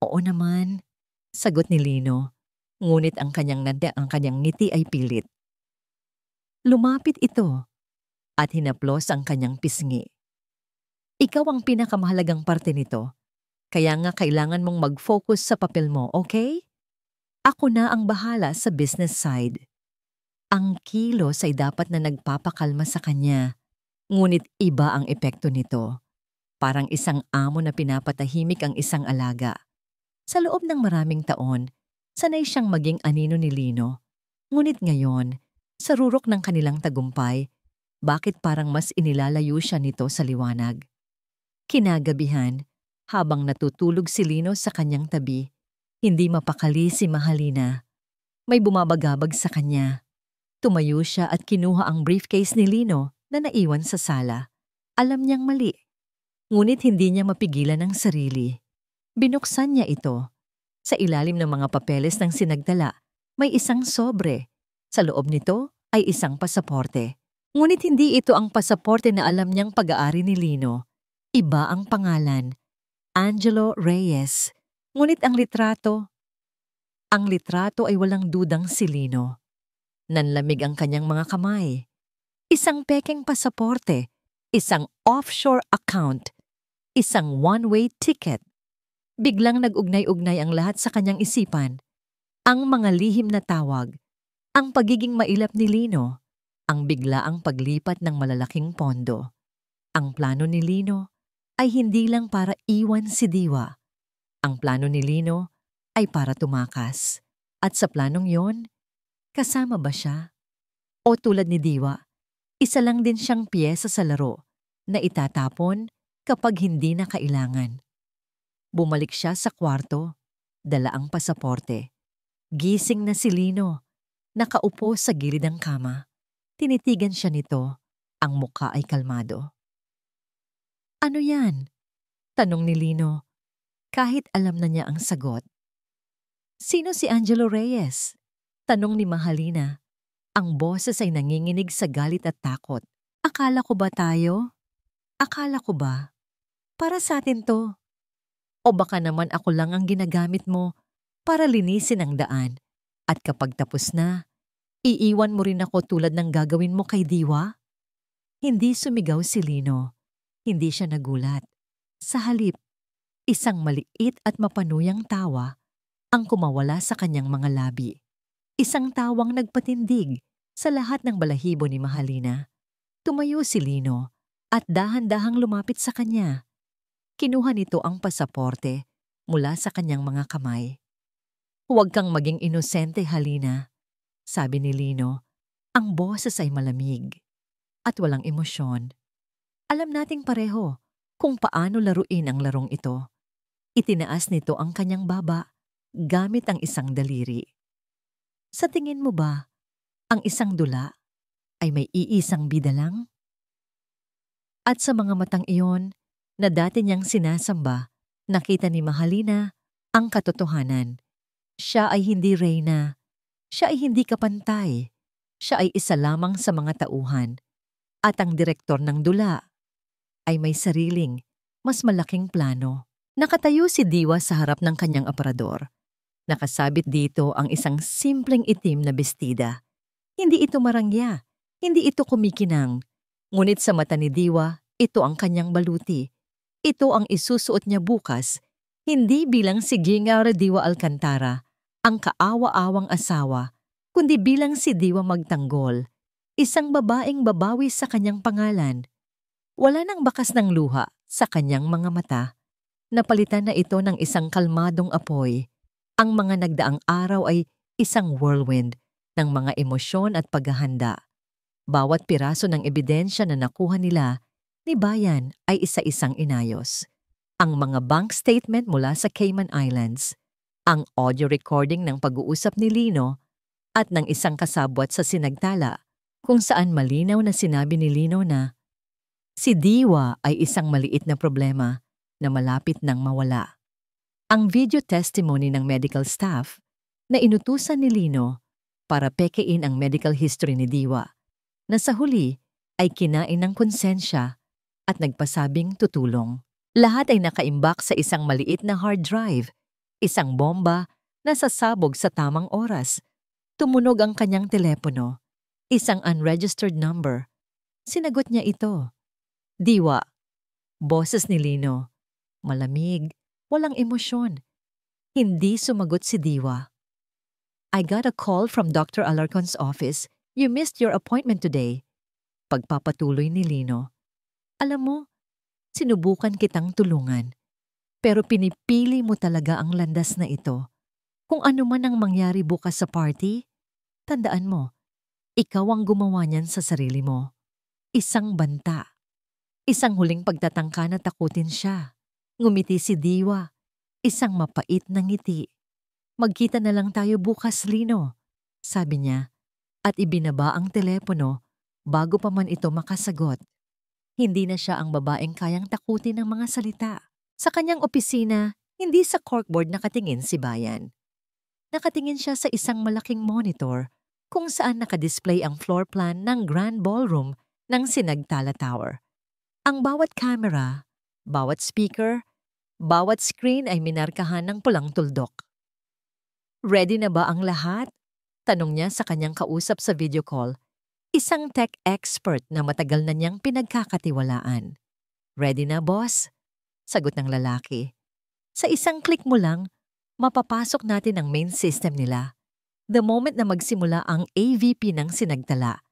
Oo naman, sagot ni Lino, ngunit ang kanyang ngiti ay pilit. Lumapit ito at hinaplos ang kanyang pisngi. Ikaw ang pinakamahalagang parte nito, kaya nga kailangan mong mag-focus sa papel mo, okay? Ako na ang bahala sa business side. Ang kilos ay dapat na nagpapakalma sa kanya, ngunit iba ang epekto nito. Parang isang amo na pinapatahimik ang isang alaga. Sa loob ng maraming taon, sanay siyang maging anino ni Lino. Ngunit ngayon, sa rurok ng kanilang tagumpay, bakit parang mas inilalayo siya nito sa liwanag? Kinagabihan, habang natutulog si Lino sa kanyang tabi, hindi mapakali si Mahalina. May bumabagabag sa kanya. Tumayo siya at kinuha ang briefcase ni Lino na naiwan sa sala. Alam niyang mali. Ngunit hindi niya mapigilan ang sarili. Binuksan niya ito. Sa ilalim ng mga papeles ng sinagdala, may isang sobre. Sa loob nito ay isang pasaporte. Ngunit hindi ito ang pasaporte na alam niyang pag-aari ni Lino. Iba ang pangalan, Angelo Reyes. Ngunit ang litrato ay walang dudang si Lino. Nanlamig ang kanyang mga kamay. Isang pekeng pasaporte, isang offshore account, isang one-way ticket. Biglang nag-ugnay-ugnay ang lahat sa kanyang isipan. Ang mga lihim na tawag, ang pagiging mailap ni Lino, ang biglaang paglipat ng malalaking pondo. Ang plano ni Lino ay hindi lang para iwan si Diwa. Ang plano ni Lino ay para tumakas. At sa planong yon, kasama ba siya? O tulad ni Diwa, isa lang din siyang piyesa sa laro na itatapon kapag hindi na kailangan. Bumalik siya sa kwarto, dala ang pasaporte. Gising na si Lino, nakaupo sa gilid ng kama. Tinitigan siya nito, ang muka ay kalmado. Ano yan? Tanong ni Lino, kahit alam na niya ang sagot. Sino si Angelo Reyes? Tanong ni Mahalina. Ang boses ay nanginginig sa galit at takot. Akala ko ba tayo? Akala ko ba? Para sa atin to. O baka naman ako lang ang ginagamit mo para linisin ang daan. At kapag tapos na, iiwan mo rin ako tulad ng gagawin mo kay Diwa? Hindi sumigaw si Lino. Hindi siya nagulat. Sa halip, isang maliit at mapanuyang tawa ang kumawala sa kanyang mga labi. Isang tawang nagpatindig sa lahat ng balahibo ni Mahalina. Tumayo si Lino at dahan-dahang lumapit sa kanya. Kinuha nito ang pasaporte mula sa kanyang mga kamay. Huwag kang maging inosente, Halina, sabi ni Lino. Ang boses ay malamig at walang emosyon. Alam nating pareho kung paano laruin ang larong ito. Itinaas nito ang kanyang baba gamit ang isang daliri. Sa tingin mo ba, ang isang dula ay may iisang bida lang? At sa mga matang iyon na dati niyang sinasamba, nakita ni Mahalina ang katotohanan. Siya ay hindi reyna. Siya ay hindi kapantay. Siya ay isa lamang sa mga tauhan. At ang direktor ng dula ay may sariling, mas malaking plano. Nakatayo si Diwa sa harap ng kanyang aparador. Nakasabit dito ang isang simpleng itim na bestida. Hindi ito marangya, hindi ito kumikinang. Ngunit sa mata ni Diwa, ito ang kanyang baluti. Ito ang isusuot niya bukas, hindi bilang si Gingaw Diwa Alcantara, ang kaawa-awang asawa, kundi bilang si Diwa Magtanggol, isang babaeng babawi sa kanyang pangalan. Wala nang bakas ng luha sa kanyang mga mata. Napalitan na ito ng isang kalmadong apoy. Ang mga nagdaang araw ay isang whirlwind ng mga emosyon at paghahanda. Bawat piraso ng ebidensya na nakuha nila ni Bayan ay isa-isang inayos. Ang mga bank statement mula sa Cayman Islands, ang audio recording ng pag-uusap ni Lino at ng isang kasabwat sa Sinagtala kung saan malinaw na sinabi ni Lino na si Diwa ay isang maliit na problema na malapit nang mawala. Ang video testimony ng medical staff na inutusan ni Lino para pekein ang medical history ni Diwa na sa huli ay kinain ng konsensya at nagpasabing tutulong. Lahat ay nakaimbak sa isang maliit na hard drive, isang bomba na sasabog sa tamang oras. Tumunog ang kanyang telepono, isang unregistered number. Sinagot niya ito. Diwa. Boses ni Lino. Malamig, walang emosyon. Hindi sumagot si Diwa. I got a call from Dr. Alarcon's office. You missed your appointment today. Pagpapatuloy ni Lino. Alam mo, sinubukan kitang tulungan. Pero pinipili mo talaga ang landas na ito. Kung ano man ang mangyari bukas sa party, tandaan mo, ikaw ang gumawa niyan sa sarili mo. Isang banta. Isang huling pagtatangka na takutin siya. Ngumiti si Diwa. Isang mapait na ngiti. Magkita na lang tayo bukas, Lino, sabi niya, at ibinaba ang telepono bago pa man ito makasagot. Hindi na siya ang babaeng kayang takutin ng mga salita. Sa kanyang opisina, hindi sa corkboard nakatingin si Bayan. Nakatingin siya sa isang malaking monitor kung saan nakadisplay ang floor plan ng Grand Ballroom ng Sinagtala Tower. Ang bawat camera Bawat speaker, bawat screen ay minarkahan ng pulang tuldok. Ready na ba ang lahat? Tanong niya sa kanyang kausap sa video call, isang tech expert na matagal na niyang pinagkakatiwalaan. Ready na, boss? Sagot ng lalaki. Sa isang click mo lang, mapapasok natin ang main system nila. The moment na magsimula ang AVP ng sinagtala,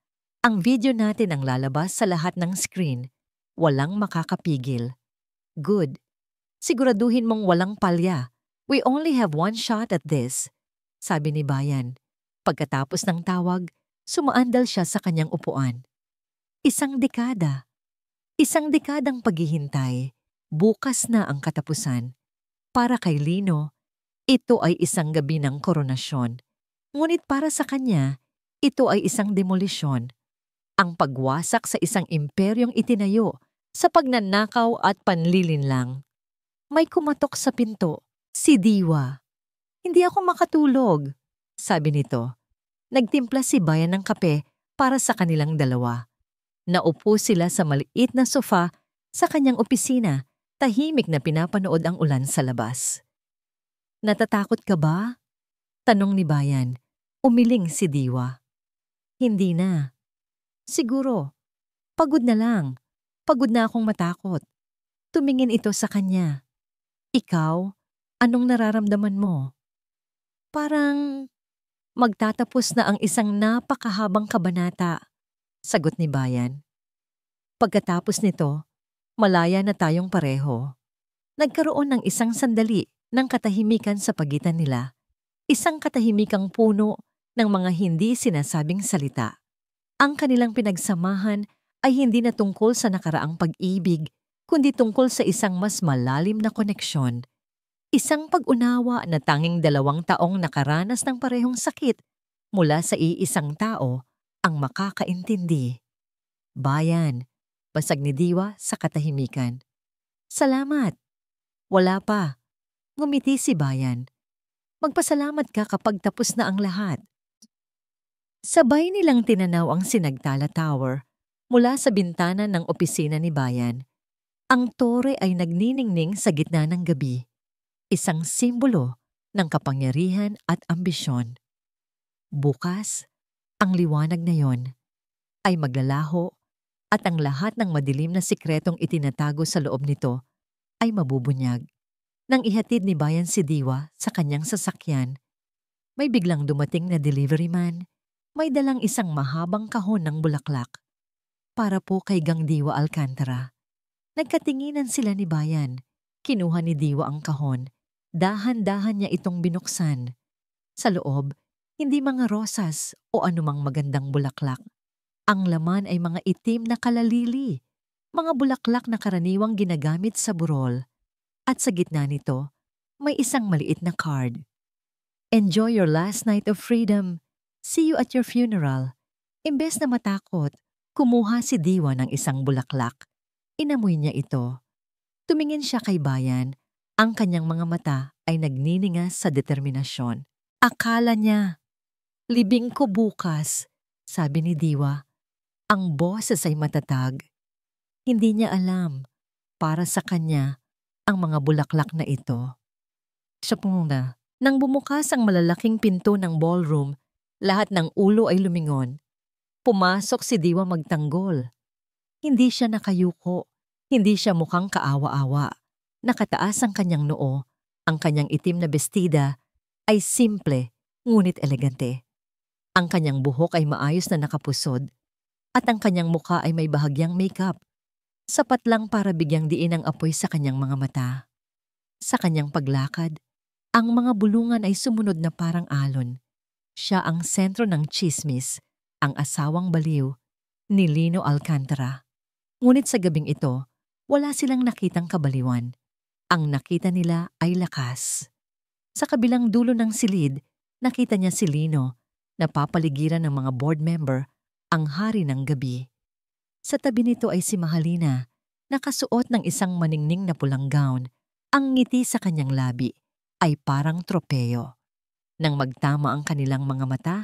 ang video natin ang lalabas sa lahat ng screen. Walang makakapigil. Good. Siguraduhin mong walang palya. We only have one shot at this, sabi ni Bayan. Pagkatapos ng tawag, sumaandal siya sa kanyang upuan. Isang dekada. Isang dekadang paghihintay. Bukas na ang katapusan. Para kay Lino, ito ay isang gabi ng koronasyon. Ngunit para sa kanya, ito ay isang demolisyon. Ang pagwasak sa isang imperyong itinayo sa pagnanakaw at panlilinlang. May kumatok sa pinto, si Diwa. Hindi ako makatulog, sabi nito. Nagtimpla si Bayan ng kape para sa kanilang dalawa. Naupo sila sa maliit na sofa sa kanyang opisina, tahimik na pinapanood ang ulan sa labas. Natatakot ka ba? Tanong ni Bayan. Umiling si Diwa. Hindi na. Siguro. Pagod na lang. Pagod na akong matakot. Tumingin ito sa kanya. Ikaw, anong nararamdaman mo? Parang magtatapos na ang isang napakahabang kabanata, sagot ni Bayan. Pagkatapos nito, malaya na tayong pareho. Nagkaroon ng isang sandali ng katahimikan sa pagitan nila. Isang katahimikang puno ng mga hindi sinasabing salita. Ang kanilang pinagsamahan ay hindi na tungkol sa nakaraang pag-ibig, kundi tungkol sa isang mas malalim na koneksyon. Isang pag-unawa na tanging 2 taong nakaranas ng parehong sakit mula sa iisang tao ang makakaintindi. Bayan, basag ni Diwa sa katahimikan. Salamat. Wala pa. Ngumiti si Bayan. Magpasalamat ka kapag tapos na ang lahat. Sabay nilang tinanaw ang Sinagtala Tower mula sa bintana ng opisina ni Bayan. Ang tore ay nagniningning sa gitna ng gabi, isang simbolo ng kapangyarihan at ambisyon. Bukas, ang liwanag na yon ay maglalaho at ang lahat ng madilim na sikretong itinatago sa loob nito ay mabubunyag. Nang ihatid ni Bayan si Diwa sa kanyang sasakyan, may biglang dumating na delivery man. May dalang isang mahabang kahon ng bulaklak. Para po kay Gang Diwa Alcantara. Nagkatinginan sila ni Bayan. Kinuha ni Diwa ang kahon. Dahan-dahan niya itong binuksan. Sa loob, hindi mga rosas o anumang magandang bulaklak. Ang laman ay mga itim na kalalili. Mga bulaklak na karaniwang ginagamit sa burol. At sa gitna nito, may isang maliit na card. Enjoy your last night of freedom. See you at your funeral. Imbes na matakot, kumuha si Diwa ng isang bulaklak. Inamoy niya ito. Tumingin siya kay Bayan. Ang kanyang mga mata ay nagniningas sa determinasyon. Akala niya, libing ko bukas, sabi ni Diwa. Ang boses ay matatag. Hindi niya alam, para sa kanya, ang mga bulaklak na ito. Siya puna. Nang bumukas ang malalaking pinto ng ballroom, lahat ng ulo ay lumingon. Pumasok si Diwa Magtanggol. Hindi siya nakayuko. Hindi siya mukhang kaawa-awa. Nakataas ang kanyang noo. Ang kanyang itim na bestida ay simple ngunit elegante. Ang kanyang buhok ay maayos na nakapusod at ang kanyang mukha ay may bahagyang makeup. Sapat lang para bigyang diin ang apoy sa kanyang mga mata. Sa kanyang paglakad, ang mga bulungan ay sumunod na parang alon. Siya ang sentro ng tsismis, ang asawang baliw ni Lino Alcantara. Ngunit sa gabing ito, wala silang nakitang kabaliwan. Ang nakita nila ay lakas. Sa kabilang dulo ng silid, nakita niya si Lino, napapaligiran ng mga board member, ang hari ng gabi. Sa tabi nito ay si Mahalina, nakasuot ng isang maningning na pulang gown. Ang ngiti sa kanyang labi ay parang tropeyo. Nang magtama ang kanilang mga mata,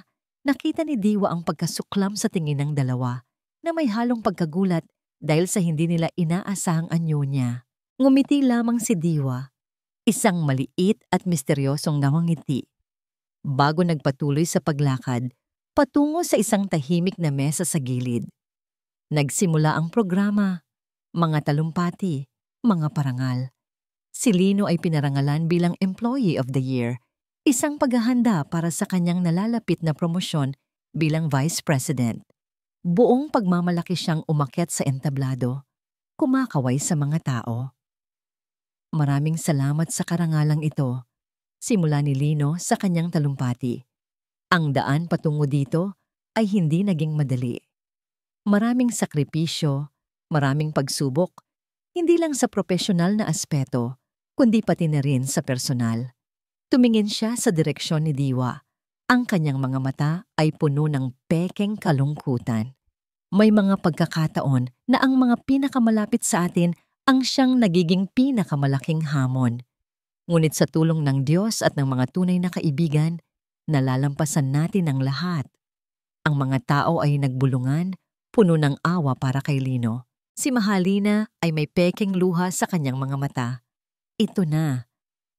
nakita ni Diwa ang pagkasuklam sa tingin ng dalawa na may halong pagkagulat dahil sa hindi nila inaasahang anyo niya. Ngumiti lamang si Diwa, isang maliit at misteryosong ngawangiti. Bago nagpatuloy sa paglakad, patungo sa isang tahimik na mesa sa gilid. Nagsimula ang programa, mga talumpati, mga parangal. Si Lino ay pinarangalan bilang Employee of the Year, isang paghahanda para sa kanyang nalalapit na promosyon bilang Vice President. Buong pagmamalaki siyang umakyat sa entablado, kumakaway sa mga tao. Maraming salamat sa karangalang ito, simula ni Lino sa kanyang talumpati. Ang daan patungo dito ay hindi naging madali. Maraming sakripisyo, maraming pagsubok, hindi lang sa profesional na aspeto, kundi pati na rin sa personal. Tumingin siya sa direksyon ni Diwa. Ang kanyang mga mata ay puno ng pekeng kalungkutan. May mga pagkakataon na ang mga pinakamalapit sa atin ang siyang nagiging pinakamalaking hamon. Ngunit sa tulong ng Diyos at ng mga tunay na kaibigan, nalalampasan natin ang lahat. Ang mga tao ay nagbulungan, puno ng awa para kay Lino. Si Mahalina ay may pekeng luha sa kanyang mga mata. Ito na.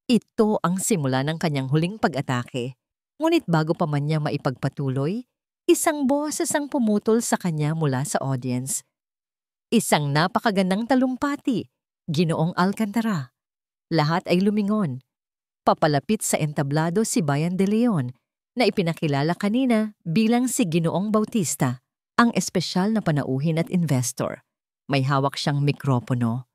Ito ang simula ng kanyang huling pag-atake. Ngunit bago pa man niya maipagpatuloy, isang boses ang pumutol sa kanya mula sa audience. Isang napakagandang talumpati, Ginoong Alcantara. Lahat ay lumingon. Papalapit sa entablado si Bayan de Leon na ipinakilala kanina bilang si Ginoong Bautista, ang espesyal na panauhin at investor. May hawak siyang mikropono.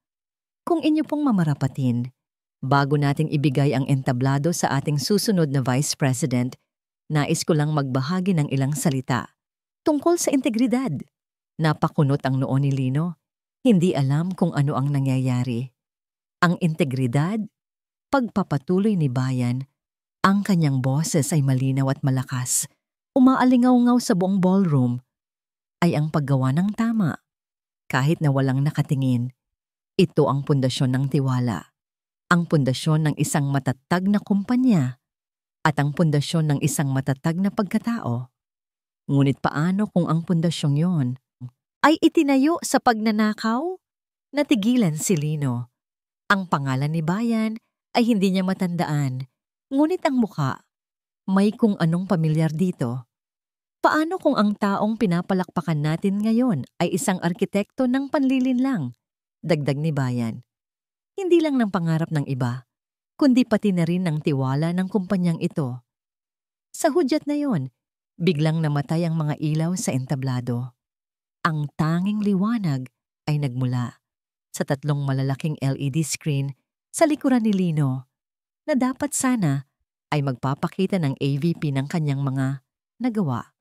Kung inyo pong mamarapatin, bago nating ibigay ang entablado sa ating susunod na Vice President, nais ko lang magbahagi ng ilang salita tungkol sa integridad. Napakunot ang noo ni Lino. Hindi alam kung ano ang nangyayari. Ang integridad, pagpapatuloy ni Bayan, ang kanyang boses ay malinaw at malakas. Umaalingaw-ngaw sa buong ballroom ay ang paggawa ng tama. Kahit na walang nakatingin, ito ang pundasyon ng tiwala. Ang pundasyon ng isang matatag na kumpanya at ang pundasyon ng isang matatag na pagkatao. Ngunit paano kung ang pundasyong yon ay itinayo sa pagnanakaw? Natigilan si Lino. Ang pangalan ni Bayan ay hindi niya matandaan, ngunit ang muka, may kung anong pamilyar dito. Paano kung ang taong pinapalakpakan natin ngayon ay isang arkitekto ng panlilinlang? Dagdag ni Bayan. Hindi lang ng pangarap ng iba, kundi pati na rin ng tiwala ng kumpanyang ito. Sa hudyat na yon, biglang namatay ang mga ilaw sa entablado. Ang tanging liwanag ay nagmula sa 3 malalaking LED screen sa likuran ni Lino na dapat sana ay magpapakita ng AVP ng kanyang mga nagawa.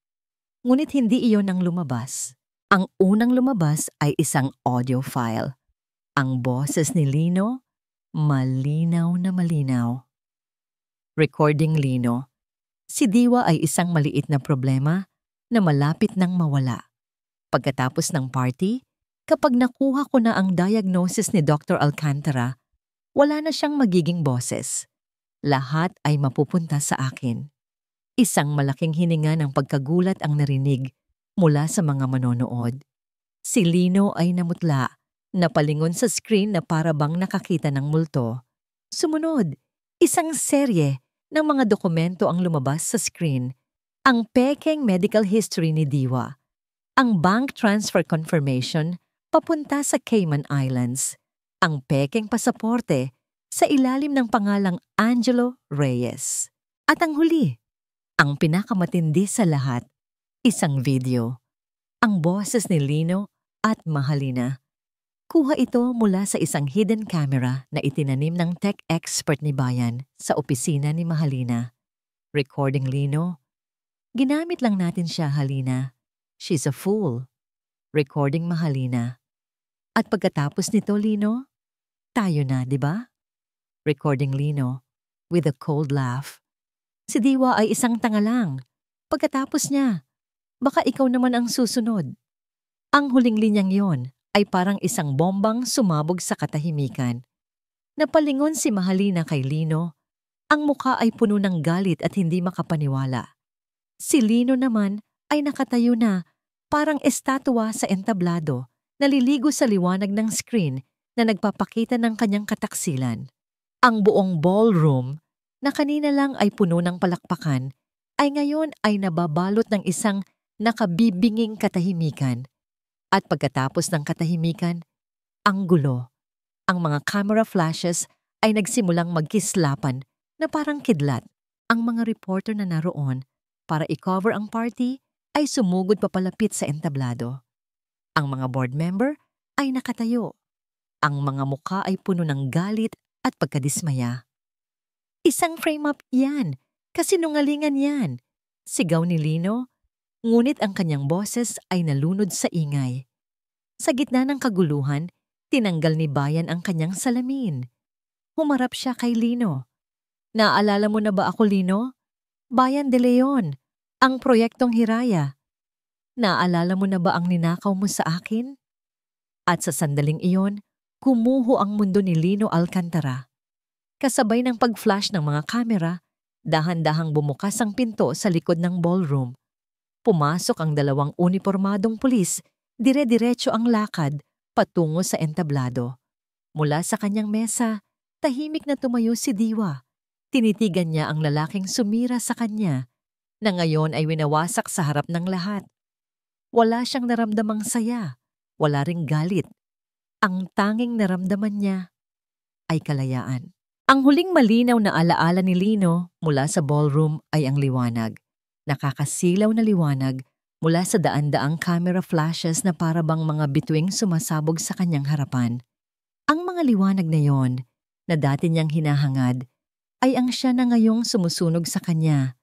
Ngunit hindi iyon ang lumabas. Ang unang lumabas ay isang audio file. Ang boses ni Lino, malinaw na malinaw. Recording Lino. Si Diwa ay isang maliit na problema na malapit nang mawala. Pagkatapos ng party, kapag nakuha ko na ang diagnosis ni Dr. Alcantara, wala na siyang magiging boses. Lahat ay mapupunta sa akin. Isang malaking hininga ng pagkagulat ang narinig mula sa mga manonood. Si Lino ay namutla, napalingon sa screen na para bang nakakita ng multo. Sumunod, isang serye ng mga dokumento ang lumabas sa screen. Ang pekeng medical history ni Diwa. Ang bank transfer confirmation papunta sa Cayman Islands. Ang pekeng pasaporte sa ilalim ng pangalang Angelo Reyes. At ang huli, ang pinakamatindi sa lahat, isang video. Ang boses ni Lino at Mahalina. Kuha ito mula sa isang hidden camera na itinanim ng tech expert ni Bayan sa opisina ni Mahalina. Recording Lino. Ginamit lang natin siya, Halina. She's a fool. Recording Mahalina. At pagkatapos nito, Lino, tayo na, di ba? Recording Lino, with a cold laugh. Si Diwa ay isang tanga lang. Pagkatapos niya, baka ikaw naman ang susunod. Ang huling linyang yon ay parang isang bombang sumabog sa katahimikan. Napalingon si Mahalina kay Lino. Ang mukha ay puno ng galit at hindi makapaniwala. Si Lino naman ay nakatayo na, parang estatwa sa entablado, naliligo sa liwanag ng screen na nagpapakita ng kanyang kataksilan. Ang buong ballroom na kanina lang ay puno ng palakpakan ay ngayon ay nababalot ng isang nakabibinging katahimikan. At pagkatapos ng katahimikan, ang gulo. Ang mga camera flashes ay nagsimulang magkislapan na parang kidlat. Ang mga reporter na naroon para i-cover ang party ay sumugod papalapit sa entablado. Ang mga board member ay nakatayo. Ang mga mukha ay puno ng galit at pagkadismaya. Isang frame-up yan, kasinungalingan yan, sigaw ni Lino, ngunit ang kanyang boses ay nalunod sa ingay. Sa gitna ng kaguluhan, tinanggal ni Bayan ang kanyang salamin. Humarap siya kay Lino. Naalala mo na ba ako, Lino? Bayan de Leon, ang proyektong Hiraya. Naalala mo na ba ang ninakaw mo sa akin? At sa sandaling iyon, kumuho ang mundo ni Lino Alcantara. Kasabay ng pag-flash ng mga kamera, dahan-dahang bumukas ang pinto sa likod ng ballroom. Pumasok ang dalawang unipormadong pulis, dire-diretso ang lakad patungo sa entablado. Mula sa kanyang mesa, tahimik na tumayo si Diwa. Tinitigan niya ang lalaking sumira sa kanya, na ngayon ay winawasak sa harap ng lahat. Wala siyang naramdamang saya, wala ring galit. Ang tanging naramdaman niya ay kalayaan. Ang huling malinaw na alaala ni Lino mula sa ballroom ay ang liwanag. Nakakasilaw na liwanag mula sa daan-daang camera flashes na parabang mga bituing sumasabog sa kanyang harapan. Ang mga liwanag na yon, na dati niyang hinahangad, ay ang siya na ngayong sumusunog sa kanya,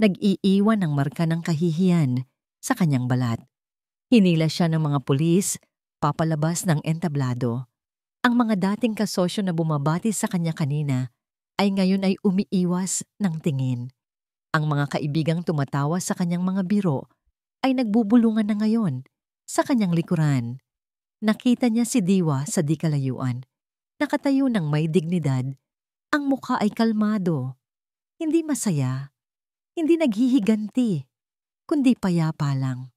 nag-iiwan ng marka ng kahihiyan sa kanyang balat. Hinila siya ng mga pulis, papalabas ng entablado. Ang mga dating kasosyo na bumabati sa kanya kanina ay ngayon ay umiiwas ng tingin. Ang mga kaibigang tumatawa sa kanyang mga biro ay nagbubulungan na ngayon sa kanyang likuran. Nakita niya si Diwa sa di kalayuan, nakatayo ng may dignidad. Ang mukha ay kalmado, hindi masaya, hindi naghihiganti, kundi payapa lang.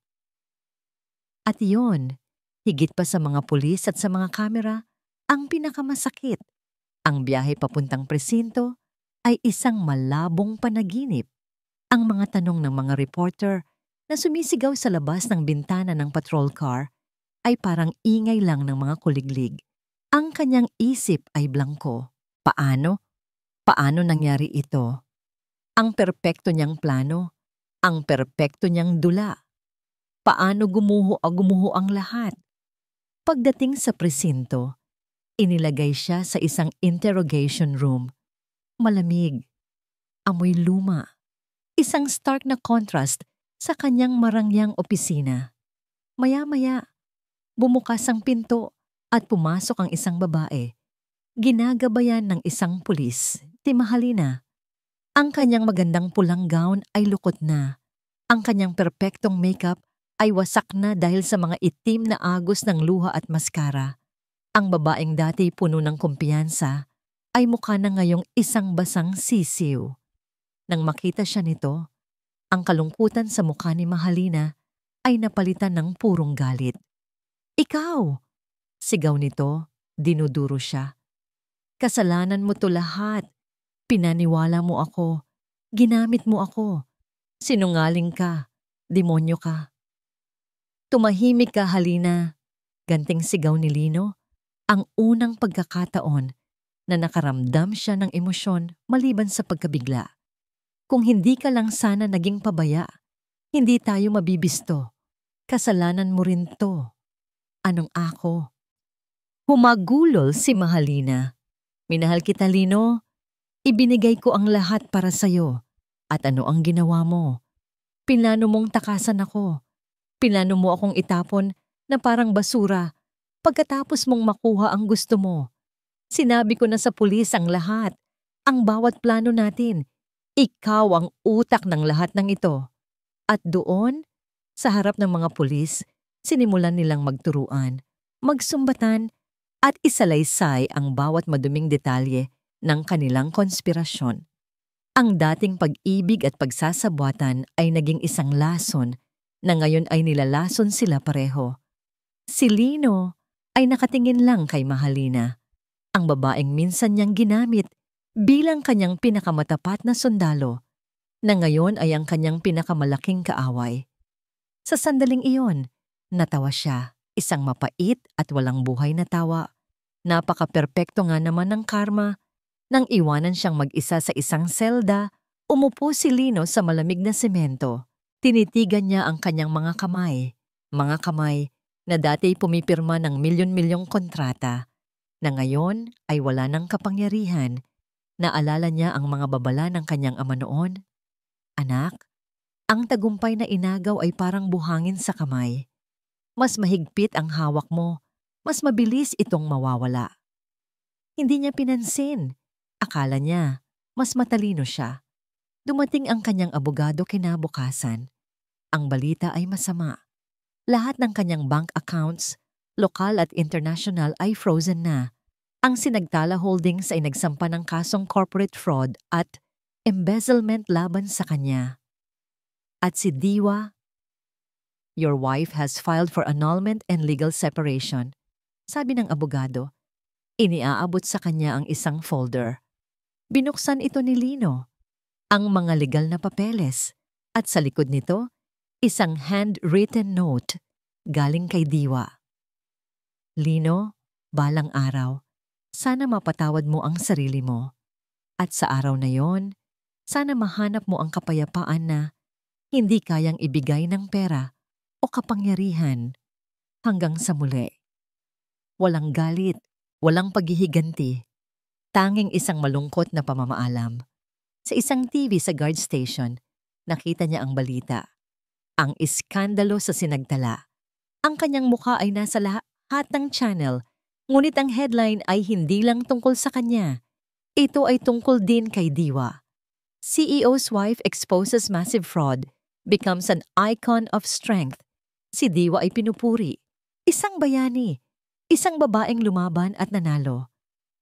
At iyon, higit pa sa mga pulis at sa mga kamera, ang pinakamasakit. Ang biyahe papuntang presinto ay isang malabong panaginip. Ang mga tanong ng mga reporter na sumisigaw sa labas ng bintana ng patrol car ay parang ingay lang ng mga kuliglig. Ang kanyang isip ay blangko. Paano? Paano nangyari ito? Ang perpekto niyang plano, ang perpekto niyang dula. Paano gumuho ang lahat? Pagdating sa presinto, inilagay siya sa isang interrogation room. Malamig, amoy luma, isang stark na contrast sa kanyang marangyang opisina. Maya-maya, bumukas ang pinto at pumasok ang isang babae. Ginagabayan ng isang pulis, si Mahalina. Ang kanyang magandang pulang gown ay lukot na. Ang kanyang perpektong makeup ay wasak na dahil sa mga itim na agos ng luha at maskara. Ang babaeng dati puno ng kumpiyansa ay mukha na ngayong isang basang sisiw. Nang makita siya nito, ang kalungkutan sa mukha ni Mahalina ay napalitan ng purong galit. "Ikaw!" sigaw nito, dinuduro siya. "Kasalanan mo to lahat. Pinaniwala mo ako. Ginamit mo ako. Sinungaling ka. Demonyo ka." "Tumahimik ka, Halina," ganting sigaw ni Lino, ang unang pagkakataon na nakaramdam siya ng emosyon maliban sa pagkabigla. "Kung hindi ka lang sana naging pabaya, hindi tayo mabibisto. Kasalanan mo rin to." "Anong ako?" Humagulol si Mahalina. "Minahal kita, Lino. Ibinigay ko ang lahat para sa'yo. At ano ang ginawa mo? Pinlano mong takasan ako. Pinlano mo akong itapon na parang basura pagkatapos mong makuha ang gusto mo. Sinabi ko na sa pulis ang lahat, ang bawat plano natin. Ikaw ang utak ng lahat ng ito." At doon, sa harap ng mga pulis, sinimulan nilang magturuan, magsumbatan, at isalaysay ang bawat maduming detalye ng kanilang konspirasyon. Ang dating pag-ibig at pagsasabwatan ay naging isang lason na ngayon ay nilalason sila pareho. Si Lino ay nakatingin lang kay Mahalina, ang babaeng minsan niyang ginamit bilang kanyang pinakamatapat na sundalo, na ngayon ay ang kanyang pinakamalaking kaaway. Sa sandaling iyon, natawa siya, isang mapait at walang buhay na tawa. Napaka-perpekto nga naman ng karma. Nang iwanan siyang mag-isa sa isang selda, umupo si Lino sa malamig na semento. Tinitigan niya ang kanyang mga kamay na dati pumipirma ng milyon-milyong kontrata, na ngayon ay wala ng kapangyarihan. Naalala niya ang mga babala ng kanyang ama noon. Anak, ang tagumpay na inagaw ay parang buhangin sa kamay. Mas mahigpit ang hawak mo, mas mabilis itong mawawala. Hindi niya pinansin. Akala niya, mas matalino siya. Dumating ang kanyang abogado kinabukasan. Ang balita ay masama. Lahat ng kanyang bank accounts, lokal at international, ay frozen na. Ang Sinagtala Holdings ay nagsampa ng kasong corporate fraud at embezzlement laban sa kanya. At si Diwa, "Your wife has filed for annulment and legal separation," sabi ng abogado. Iniaabot sa kanya ang isang folder. Binuksan ito ni Lino, ang mga legal na papeles, at sa likod nito, isang handwritten note galing kay Diwa. "Lino, balang araw, sana mapatawad mo ang sarili mo. At sa araw na yon, sana mahanap mo ang kapayapaan na hindi kayang ibigay ng pera o kapangyarihan. Hanggang sa muli. Walang galit, walang paghihiganti. Tanging isang malungkot na pamamaalam." Sa isang TV sa guard station, nakita niya ang balita. Ang iskandalo sa Sinagtala. Ang kanyang mukha ay nasa lahat ng channel, ngunit ang headline ay hindi lang tungkol sa kanya. Ito ay tungkol din kay Diwa. CEO's wife exposes massive fraud, becomes an icon of strength. Si Diwa ay pinupuri. Isang bayani, isang babaeng lumaban at nanalo.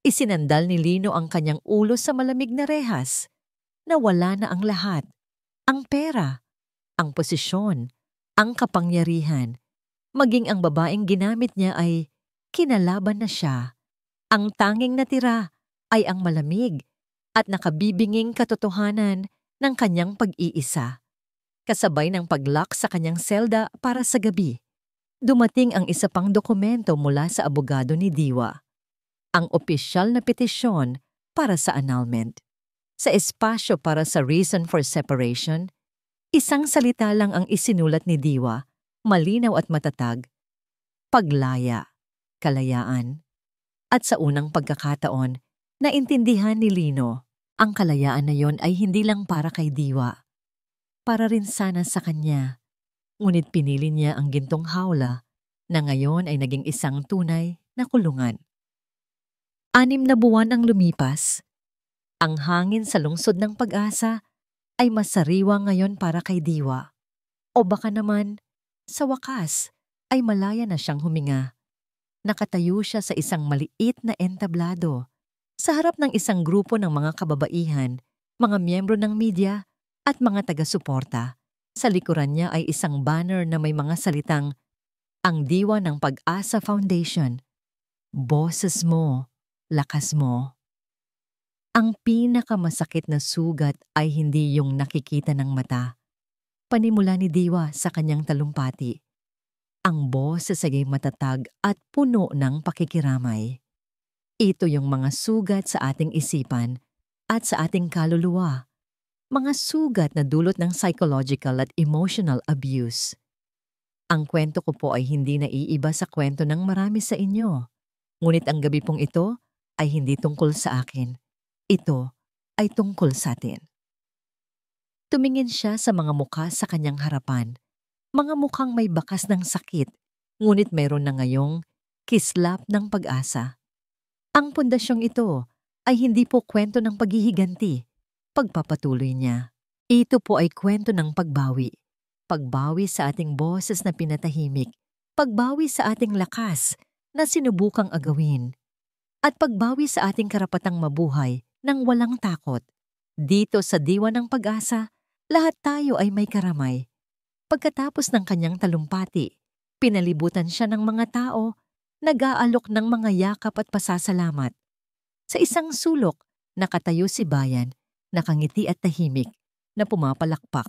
Isinandal ni Lino ang kanyang ulo sa malamig na rehas. Nawala na ang lahat. Ang pera, ang posisyon, ang kapangyarihan. Maging ang babaeng ginamit niya ay kinalaban na siya. Ang tanging natira ay ang malamig at nakabibinging katotohanan ng kanyang pag-iisa. Kasabay ng pag-lock sa kanyang selda para sa gabi, dumating ang isa pang dokumento mula sa abogado ni Diwa. Ang opisyal na petisyon para sa annulment. Sa espasyo para sa reason for separation, isang salita lang ang isinulat ni Diwa, malinaw at matatag: paglaya, kalayaan. At sa unang pagkakataon, naintindihan ni Lino, ang kalayaan na yon ay hindi lang para kay Diwa. Para rin sana sa kanya. Ngunit pinili niya ang gintong hawla na ngayon ay naging isang tunay na kulungan. 6 na buwan ang lumipas. Ang hangin sa lungsod ng Pag-asa ay masariwa ngayon para kay Diwa. O baka naman, sa wakas, ay malaya na siyang huminga. Nakatayo siya sa isang maliit na entablado, sa harap ng isang grupo ng mga kababaihan, mga miyembro ng media at mga taga-suporta. Sa likuran niya ay isang banner na may mga salitang, "Ang Diwa ng Pag-asa Foundation. Boses mo, lakas mo." Ang pinakamasakit na sugat ay hindi yung nakikita ng mata. Panimula ni Diwa sa kanyang talumpati. Ang boses ay matatag at puno ng pakikiramay. Ito yung mga sugat sa ating isipan at sa ating kaluluwa. Mga sugat na dulot ng psychological at emotional abuse. Ang kwento ko po ay hindi naiiba sa kwento ng marami sa inyo. Ngunit ang gabi pong ito ay hindi tungkol sa akin. Ito ay tungkol sa atin. Tumingin siya sa mga mukha sa kanyang harapan. Mga mukhang may bakas ng sakit, ngunit mayroon na ngayong kislap ng pag-asa. Ang pundasyong ito ay hindi po kwento ng paghihiganti. Pagpapatuloy niya. Ito po ay kwento ng pagbawi. Pagbawi sa ating boses na pinatahimik. Pagbawi sa ating lakas na sinubukang agawin. At pagbawi sa ating karapatang mabuhay nang walang takot. Dito sa Diwa ng Pag-asa, lahat tayo ay may karamay. Pagkatapos ng kanyang talumpati, pinalibutan siya ng mga tao nag-aalok ng mga yakap at pasasalamat. Sa isang sulok, nakatayo si Bayan, nakangiti at tahimik, na pumapalakpak.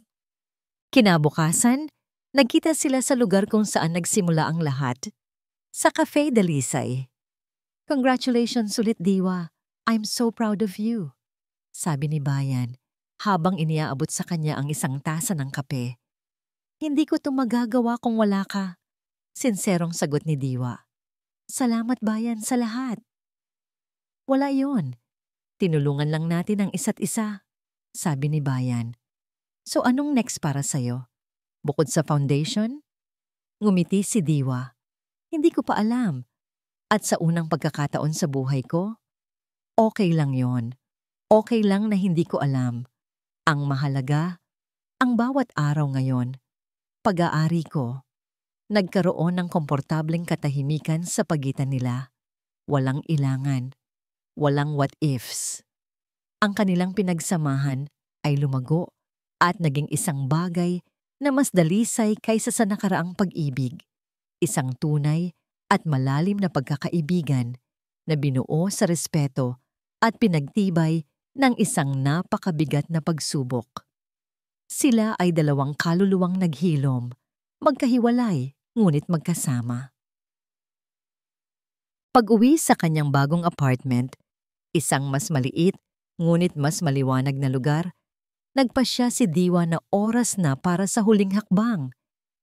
Kinabukasan, nagkita sila sa lugar kung saan nagsimula ang lahat, sa Cafe Dalisay. "Congratulations ulit, Diwa. I'm so proud of you," sabi ni Bayan, habang iniaabot sa kanya ang isang tasa ng kape. "Hindi ko ito magagawa kung wala ka," sinserong sagot ni Diwa. "Salamat, Bayan, sa lahat." "Wala yon. Tinulungan lang natin ang isa't isa," sabi ni Bayan. "So anong next para sa'yo? Bukod sa foundation?" Ngumiti si Diwa. "Hindi ko pa alam. At sa unang pagkakataon sa buhay ko, okay lang yon. Okay lang na hindi ko alam. Ang mahalaga, ang bawat araw ngayon, pag-aari ko, nagkaroon ng komportableng katahimikan sa pagitan nila. Walang ilangan, walang what-ifs. Ang kanilang pinagsamahan ay lumago at naging isang bagay na mas dalisay kaysa sa nakaraang pag-ibig. Isang tunay at malalim na pagkakaibigan na binuo sa respeto at pinagtibay ng isang napakabigat na pagsubok. Sila ay dalawang kaluluwang naghilom, magkahiwalay ngunit magkasama. Pag-uwi sa kanyang bagong apartment, isang mas maliit ngunit mas maliwanag na lugar, nagpasya si Diwa na oras na para sa huling hakbang.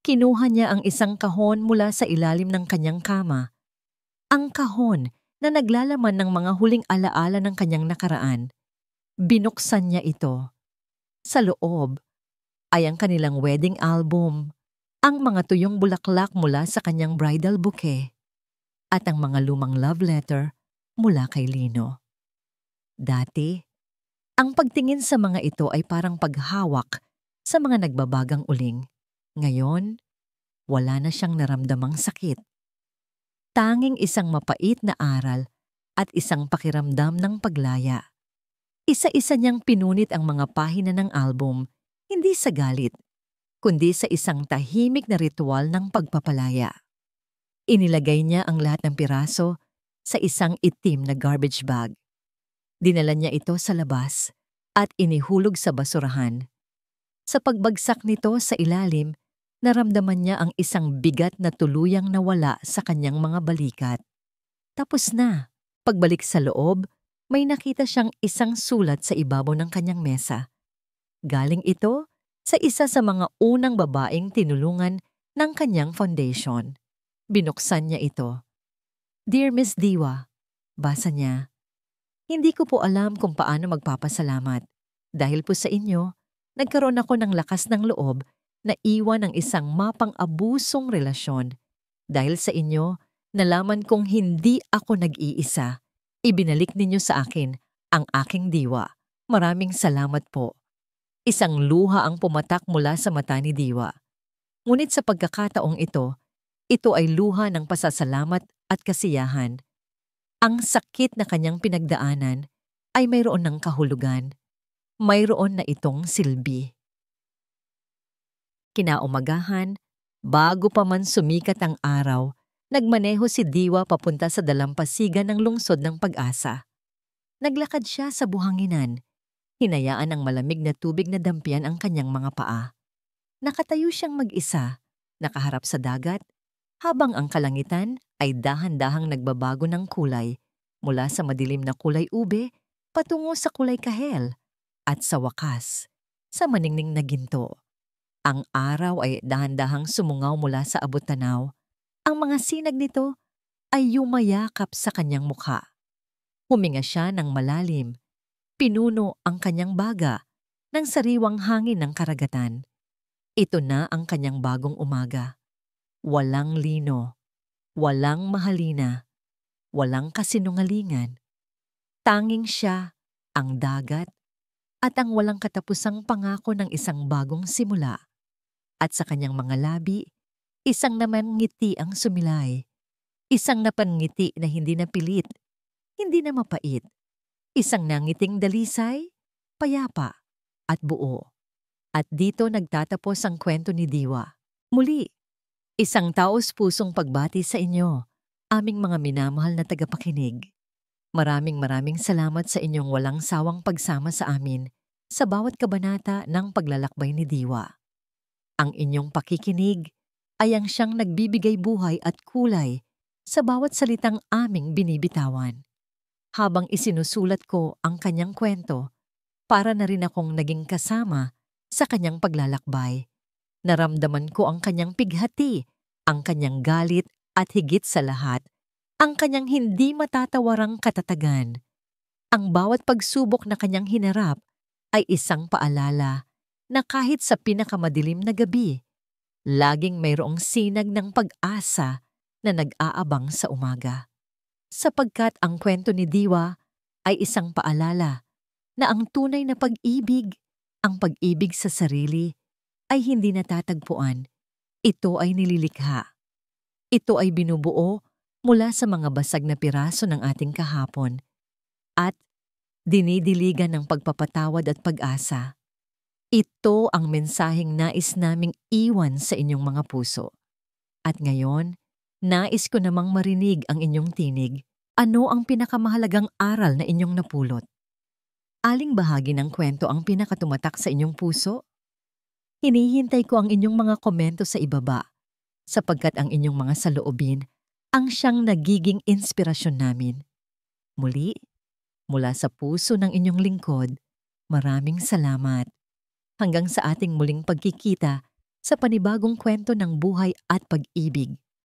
Kinuha niya ang isang kahon mula sa ilalim ng kanyang kama. Ang kahon na naglalaman ng mga huling alaala ng kanyang nakaraan. Binuksan niya ito. Sa loob ay ang kanilang wedding album, ang mga tuyong bulaklak mula sa kanyang bridal bouquet, at ang mga lumang love letter mula kay Lino. Dati, ang pagtingin sa mga ito ay parang paghawak sa mga nagbabagang uling. Ngayon, wala na siyang naramdamang sakit. Tanging isang mapait na aral at isang pakiramdam ng paglaya. Isa-isa niyang pinunit ang mga pahina ng album, hindi sa galit, kundi sa isang tahimik na ritual ng pagpapalaya. Inilagay niya ang lahat ng piraso sa isang itim na garbage bag. Dinala niya ito sa labas at inihulog sa basurahan. Sa pagbagsak nito sa ilalim, naramdaman niya ang isang bigat na tuluyang nawala sa kanyang mga balikat. Tapos na. Pagbalik sa loob, may nakita siyang isang sulat sa ibabaw ng kanyang mesa. Galing ito sa isa sa mga unang babaeng tinulungan ng kanyang foundation. Binuksan niya ito. "Dear Miss Diwa," basa niya. "Hindi ko po alam kung paano magpapasalamat. Dahil po sa inyo, nagkaroon ako ng lakas ng loob na iwan ang isang mapang-abusong relasyon. Dahil sa inyo, nalaman kong hindi ako nag-iisa. Ibinalik ninyo sa akin ang aking diwa. Maraming salamat po." Isang luha ang pumatak mula sa mata ni Diwa. Ngunit sa pagkakataong ito ay luha ng pasasalamat at kasiyahan. Ang sakit na kanyang pinagdaanan ay mayroon ng kahulugan. Mayroon na itong silbi. Kinaumagahan, bago pa man sumikat ang araw, nagmaneho si Diwa papunta sa dalampasigan ng lungsod ng Pag-asa. Naglakad siya sa buhanginan. Hinayaan ang malamig na tubig na dampian ang kanyang mga paa. Nakatayo siyang mag-isa, nakaharap sa dagat, habang ang kalangitan ay dahan-dahang nagbabago ng kulay mula sa madilim na kulay ube patungo sa kulay kahel at sa wakas, sa maningning na ginto. Ang araw ay dahan-dahang sumungaw mula sa abot-tanaw. Ang mga sinag nito ay yumayakap sa kanyang mukha. Huminga siya ng malalim. Pinuno ang kanyang baga ng sariwang hangin ng karagatan. Ito na ang kanyang bagong umaga. Walang lino, walang mahalina, walang kasinungalingan. Tanging siya, ang dagat, at ang walang katapusang pangako ng isang bagong simula. At sa kanyang mga labi, isang naman ngiti ang sumilay. Isang napangiti na hindi napilit, hindi na mapait. Isang nangiting dalisay, payapa, at buo. At dito nagtatapos ang kwento ni Diwa. Muli, isang taos-pusong pagbati sa inyo. Aming mga minamahal na tagapakinig, maraming salamat sa inyong walang sawang pagsama sa amin sa bawat kabanata ng paglalakbay ni Diwa. Ang inyong pakikinig ay ang siyang nagbibigay buhay at kulay sa bawat salitang aming binibitawan. Habang isinusulat ko ang kanyang kwento, para na rin akong naging kasama sa kanyang paglalakbay. Naramdaman ko ang kanyang pighati, ang kanyang galit at higit sa lahat, ang kanyang hindi matatawarang katatagan. Ang bawat pagsubok na kanyang hinarap ay isang paalala na kahit sa pinakamadilim na gabi, laging mayroong sinag ng pag-asa na nag-aabang sa umaga. Sapagkat ang kwento ni Diwa ay isang paalala na ang tunay na pag-ibig, ang pag-ibig sa sarili, ay hindi natatagpuan. Ito ay nililikha. Ito ay binubuo mula sa mga basag na piraso ng ating kahapon at dinidiligan ng pagpapatawad at pag-asa. Ito ang mensaheng nais naming iwan sa inyong mga puso. At ngayon, nais ko namang marinig ang inyong tinig. Ano ang pinakamahalagang aral na inyong napulot? Aling bahagi ng kwento ang pinakatumatak sa inyong puso? Hinihintay ko ang inyong mga komento sa ibaba, sapagkat ang inyong mga saloobin ang siyang nagiging inspirasyon namin. Muli, mula sa puso ng inyong lingkod, maraming salamat. Hanggang sa ating muling pagkikita sa panibagong kwento ng buhay at pag-ibig.